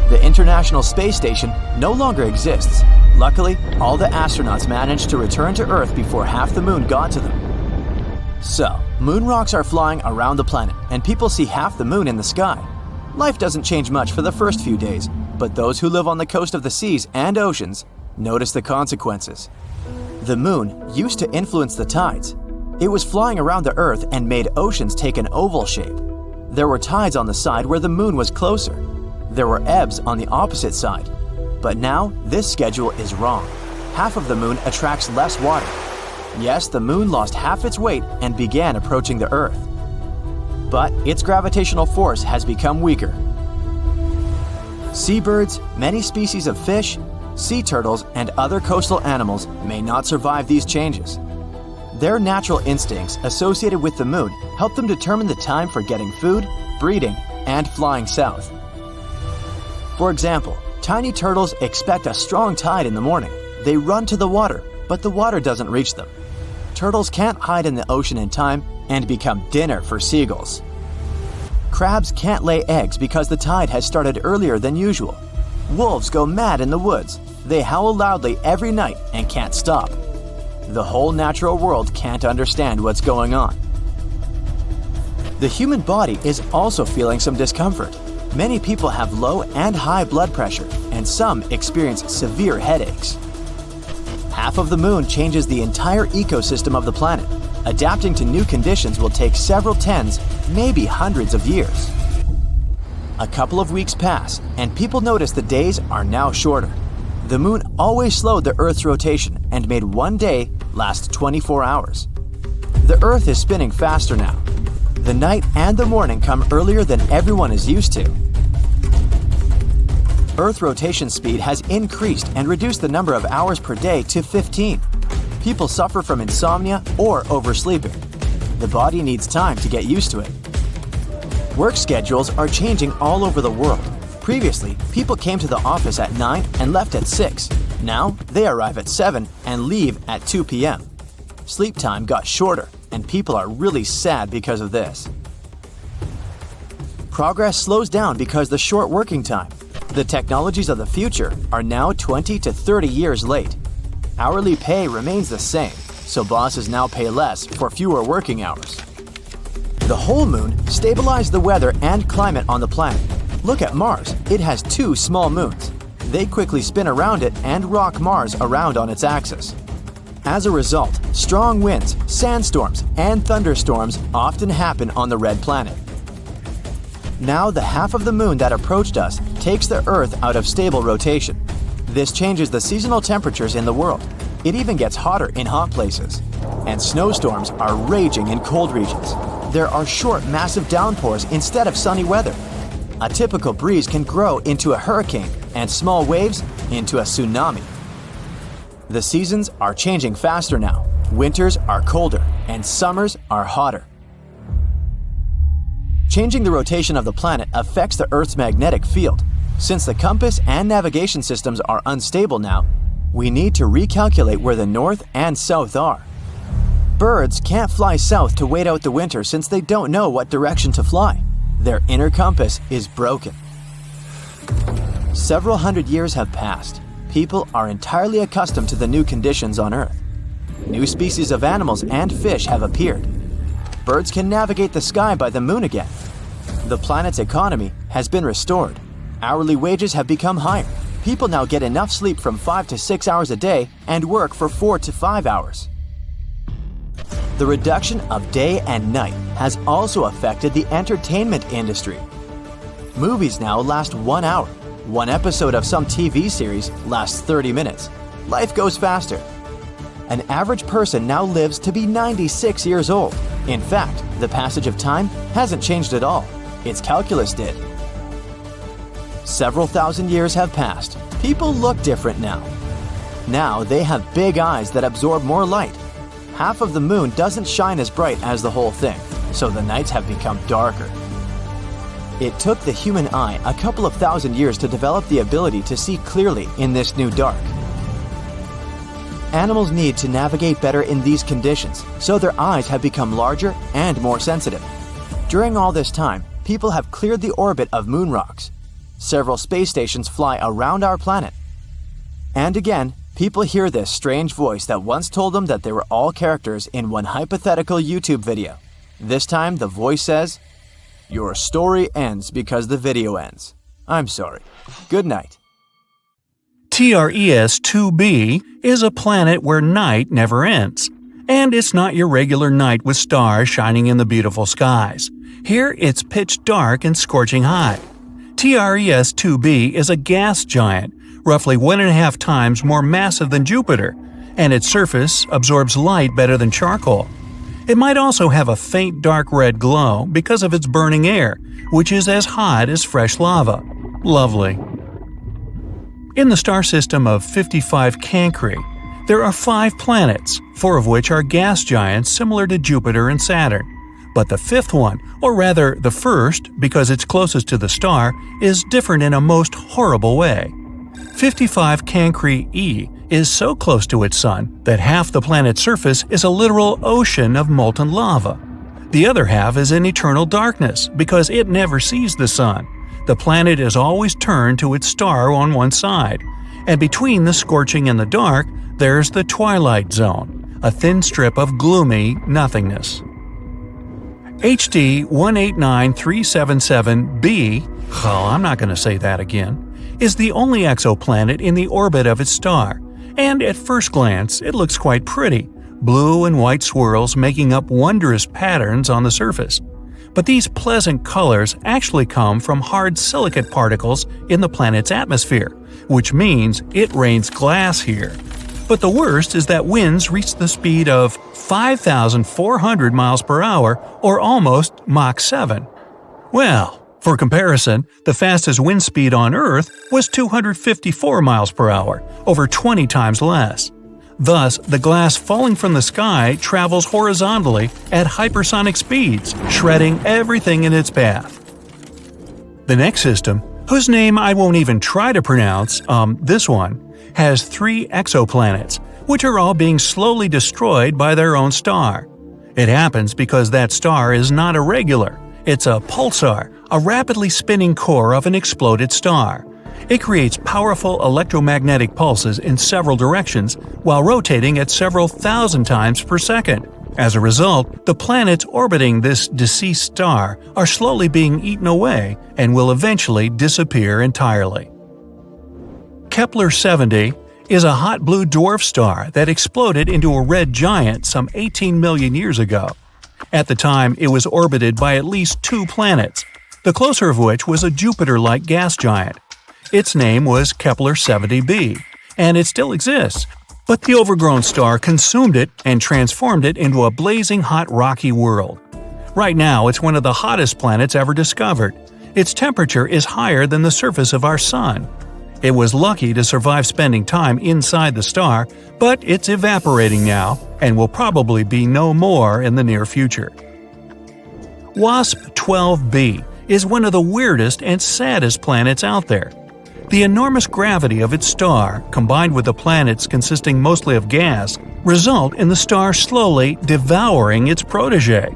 The International Space Station no longer exists. Luckily, all the astronauts managed to return to Earth before half the moon got to them. So, moon rocks are flying around the planet, and people see half the moon in the sky. Life doesn't change much for the first few days, but those who live on the coast of the seas and oceans notice the consequences. The moon used to influence the tides. It was flying around the Earth and made oceans take an oval shape. There were tides on the side where the moon was closer. There were ebbs on the opposite side. But now, this schedule is wrong. Half of the moon attracts less water. Yes, the moon lost half its weight and began approaching the Earth. But its gravitational force has become weaker. Seabirds, many species of fish, sea turtles, and other coastal animals may not survive these changes. Their natural instincts associated with the moon help them determine the time for getting food, breeding, and flying south. For example, tiny turtles expect a strong tide in the morning. They run to the water, but the water doesn't reach them. Turtles can't hide in the ocean in time and become dinner for seagulls. Crabs can't lay eggs because the tide has started earlier than usual. Wolves go mad in the woods. They howl loudly every night and can't stop. The whole natural world can't understand what's going on. The human body is also feeling some discomfort. Many people have low and high blood pressure, and some experience severe headaches. Half of the moon changes the entire ecosystem of the planet. Adapting to new conditions will take several tens, maybe hundreds of years. A couple of weeks pass, and people notice the days are now shorter. The moon always slowed the Earth's rotation and made one day last 24 hours. The Earth is spinning faster now. The night and the morning come earlier than everyone is used to. Earth rotation speed has increased and reduced the number of hours per day to 15. People suffer from insomnia or oversleeping. The body needs time to get used to it. Work schedules are changing all over the world. Previously, people came to the office at 9 and left at 6. Now, they arrive at 7 and leave at 2 p.m. Sleep time got shorter, and people are really sad because of this. Progress slows down because the short working time. The technologies of the future are now 20 to 30 years late. Hourly pay remains the same, so bosses now pay less for fewer working hours. The whole moon stabilized the weather and climate on the planet. Look at Mars. It has 2 small moons. They quickly spin around it and rock Mars around on its axis. As a result, strong winds, sandstorms, and thunderstorms often happen on the red planet. Now the half of the moon that approached us takes the Earth out of stable rotation. This changes the seasonal temperatures in the world. It even gets hotter in hot places. And snowstorms are raging in cold regions. There are short, massive downpours instead of sunny weather. A typical breeze can grow into a hurricane and small waves into a tsunami. The seasons are changing faster now. Winters are colder and summers are hotter. Changing the rotation of the planet affects the Earth's magnetic field. Since the compass and navigation systems are unstable now, we need to recalculate where the north and south are. Birds can't fly south to wait out the winter since they don't know what direction to fly. Their inner compass is broken. Several hundred years have passed. People are entirely accustomed to the new conditions on Earth. New species of animals and fish have appeared. Birds can navigate the sky by the moon again. The planet's economy has been restored. Hourly wages have become higher. People now get enough sleep from 5 to 6 hours a day and work for 4 to 5 hours. The reduction of day and night has also affected the entertainment industry. Movies now last 1 hour. One episode of some TV series lasts 30 minutes. Life goes faster. An average person now lives to be 96 years old. In fact, the passage of time hasn't changed at all. Its calculus did. Several thousand years have passed. People look different now. Now they have big eyes that absorb more light. Half of the moon doesn't shine as bright as the whole thing, so the nights have become darker. It took the human eye a couple of thousand years to develop the ability to see clearly in this new dark. Animals need to navigate better in these conditions, so their eyes have become larger and more sensitive. During all this time, people have cleared the orbit of moon rocks. Several space stations fly around our planet. And again, people hear this strange voice that once told them that they were all characters in one hypothetical YouTube video. This time, the voice says, "Your story ends because the video ends. I'm sorry. Good night." TRES 2b is a planet where night never ends. And it's not your regular night with stars shining in the beautiful skies. Here, it's pitch dark and scorching hot. TRES 2b is a gas giant, roughly 1.5 times more massive than Jupiter, and its surface absorbs light better than charcoal. It might also have a faint dark red glow because of its burning air, which is as hot as fresh lava. Lovely. In the star system of 55 Cancri, there are 5 planets, 4 of which are gas giants similar to Jupiter and Saturn. But the 5th one, or rather the first, because it's closest to the star, is different in a most horrible way. 55 Cancri E is so close to its sun that half the planet's surface is a literal ocean of molten lava. The other half is in eternal darkness because it never sees the sun. The planet is always turned to its star on one side, and between the scorching and the dark, there's the twilight zone, a thin strip of gloomy nothingness. HD 189377b oh, I'm not going to say that again, is the only exoplanet in the orbit of its star, and at first glance it looks quite pretty, blue and white swirls making up wondrous patterns on the surface. But these pleasant colors actually come from hard silicate particles in the planet's atmosphere, which means it rains glass here. But the worst is that winds reach the speed of 5,400 miles per hour, or almost Mach 7. Well, for comparison, the fastest wind speed on Earth was 254 miles per hour, over 20 times less. Thus, the glass falling from the sky travels horizontally at hypersonic speeds, shredding everything in its path. The next system, whose name I won't even try to pronounce, this one, has 3 exoplanets, which are all being slowly destroyed by their own star. It happens because that star is not a regular, it's a pulsar, a rapidly spinning core of an exploded star. It creates powerful electromagnetic pulses in several directions while rotating at several thousand times per second. As a result, the planets orbiting this deceased star are slowly being eaten away and will eventually disappear entirely. Kepler-70 is a hot blue dwarf star that exploded into a red giant some 18 million years ago. At the time, it was orbited by at least 2 planets, the closer of which was a Jupiter-like gas giant. Its name was Kepler-70b, and it still exists, but the overgrown star consumed it and transformed it into a blazing hot rocky world. Right now, it's one of the hottest planets ever discovered. Its temperature is higher than the surface of our Sun. It was lucky to survive spending time inside the star, but it's evaporating now and will probably be no more in the near future. WASP-12b is one of the weirdest and saddest planets out there. The enormous gravity of its star, combined with the planets consisting mostly of gas, result in the star slowly devouring its protege.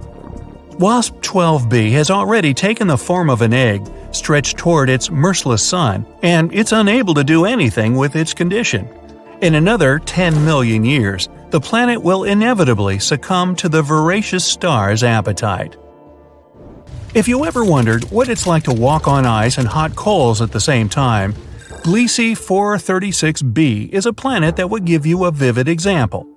WASP-12b has already taken the form of an egg, stretched toward its merciless sun, and it's unable to do anything with its condition. In another 10 million years, the planet will inevitably succumb to the voracious star's appetite. If you ever wondered what it's like to walk on ice and hot coals at the same time, Gliese 436b is a planet that would give you a vivid example.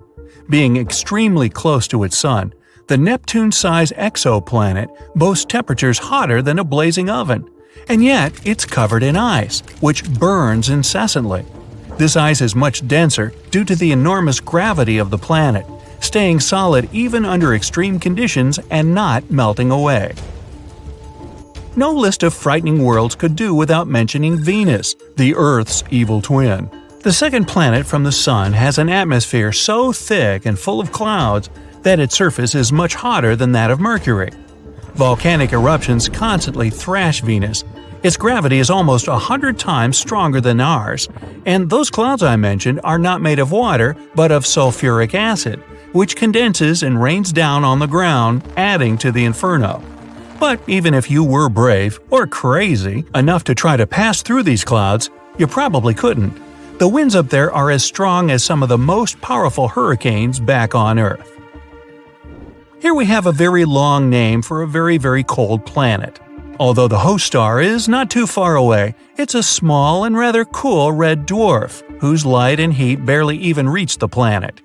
Being extremely close to its sun, the Neptune-sized exoplanet boasts temperatures hotter than a blazing oven, and yet it's covered in ice, which burns incessantly. This ice is much denser due to the enormous gravity of the planet, staying solid even under extreme conditions and not melting away. No list of frightening worlds could do without mentioning Venus, the Earth's evil twin. The second planet from the Sun has an atmosphere so thick and full of clouds that its surface is much hotter than that of Mercury. Volcanic eruptions constantly thrash Venus. Its gravity is almost 100 times stronger than ours, and those clouds I mentioned are not made of water but of sulfuric acid, which condenses and rains down on the ground, adding to the inferno. But even if you were brave, or crazy, enough to try to pass through these clouds, you probably couldn't. The winds up there are as strong as some of the most powerful hurricanes back on Earth. Here we have a very long name for a very, very cold planet. Although the host star is not too far away, it's a small and rather cool red dwarf, whose light and heat barely even reach the planet.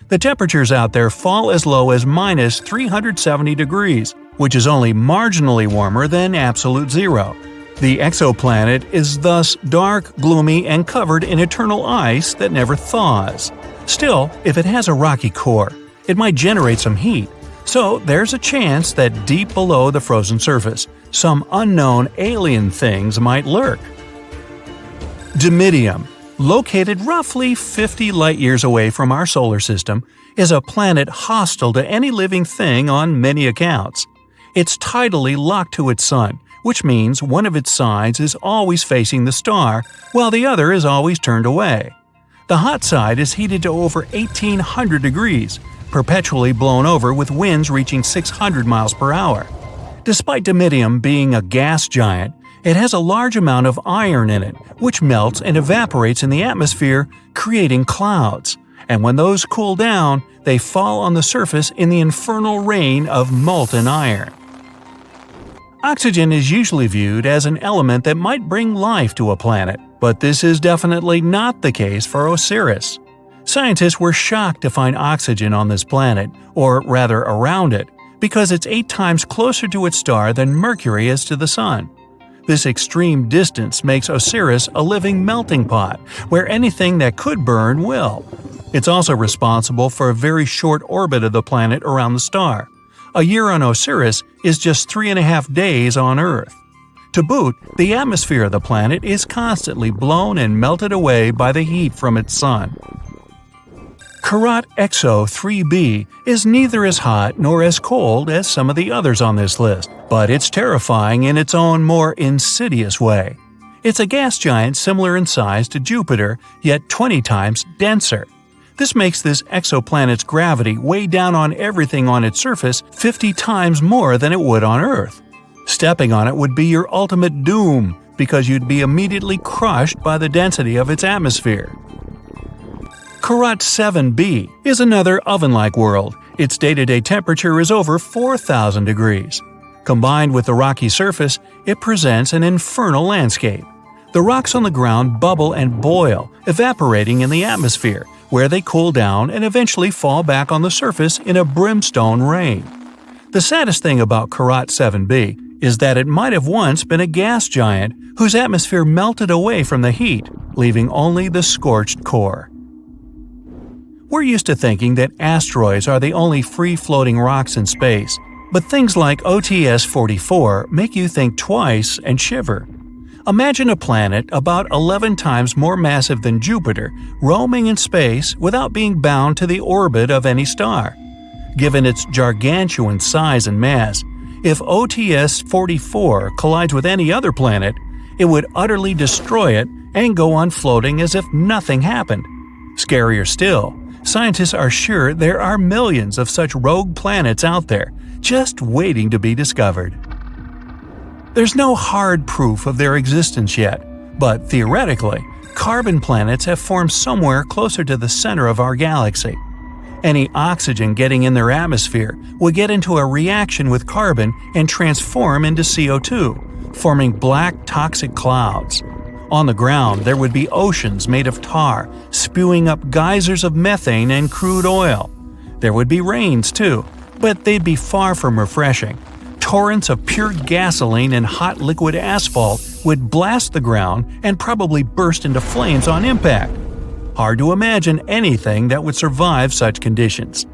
The temperatures out there fall as low as minus 370 degrees, which is only marginally warmer than absolute zero. The exoplanet is thus dark, gloomy, and covered in eternal ice that never thaws. Still, if it has a rocky core, it might generate some heat, so there's a chance that deep below the frozen surface, some unknown alien things might lurk. Dimidium, located roughly 50 light-years away from our solar system, is a planet hostile to any living thing on many accounts. It's tidally locked to its sun, which means one of its sides is always facing the star, while the other is always turned away. The hot side is heated to over 1,800 degrees, perpetually blown over with winds reaching 600 miles per hour. Despite Dimidium being a gas giant, it has a large amount of iron in it, which melts and evaporates in the atmosphere, creating clouds. And when those cool down, they fall on the surface in the infernal rain of molten iron. Oxygen is usually viewed as an element that might bring life to a planet, but this is definitely not the case for Osiris. Scientists were shocked to find oxygen on this planet, or rather around it, because it's 8 times closer to its star than Mercury is to the Sun. This extreme distance makes Osiris a living melting pot, where anything that could burn will. It's also responsible for a very short orbit of the planet around the star. A year on Osiris is just 3.5 days on Earth. To boot, the atmosphere of the planet is constantly blown and melted away by the heat from its sun. Karat XO 3b is neither as hot nor as cold as some of the others on this list, but it's terrifying in its own more insidious way. It's a gas giant similar in size to Jupiter, yet 20 times denser. This makes this exoplanet's gravity weigh down on everything on its surface 50 times more than it would on Earth. Stepping on it would be your ultimate doom, because you'd be immediately crushed by the density of its atmosphere. Karat 7b is another oven-like world. Its day-to-day temperature is over 4,000 degrees. Combined with the rocky surface, it presents an infernal landscape. The rocks on the ground bubble and boil, evaporating in the atmosphere, where they cool down and eventually fall back on the surface in a brimstone rain. The saddest thing about Karat 7b is that it might have once been a gas giant whose atmosphere melted away from the heat, leaving only the scorched core. We're used to thinking that asteroids are the only free-floating rocks in space, but things like OTS-44 make you think twice and shiver. Imagine a planet about 11 times more massive than Jupiter roaming in space without being bound to the orbit of any star. Given its gargantuan size and mass, if OTS-44 collides with any other planet, it would utterly destroy it and go on floating as if nothing happened. Scarier still, scientists are sure there are millions of such rogue planets out there, just waiting to be discovered. There's no hard proof of their existence yet, but theoretically, carbon planets have formed somewhere closer to the center of our galaxy. Any oxygen getting in their atmosphere will get into a reaction with carbon and transform into CO2, forming black toxic clouds. On the ground, there would be oceans made of tar, spewing up geysers of methane and crude oil. There would be rains too, but they'd be far from refreshing. Torrents of pure gasoline and hot liquid asphalt would blast the ground and probably burst into flames on impact. Hard to imagine anything that would survive such conditions.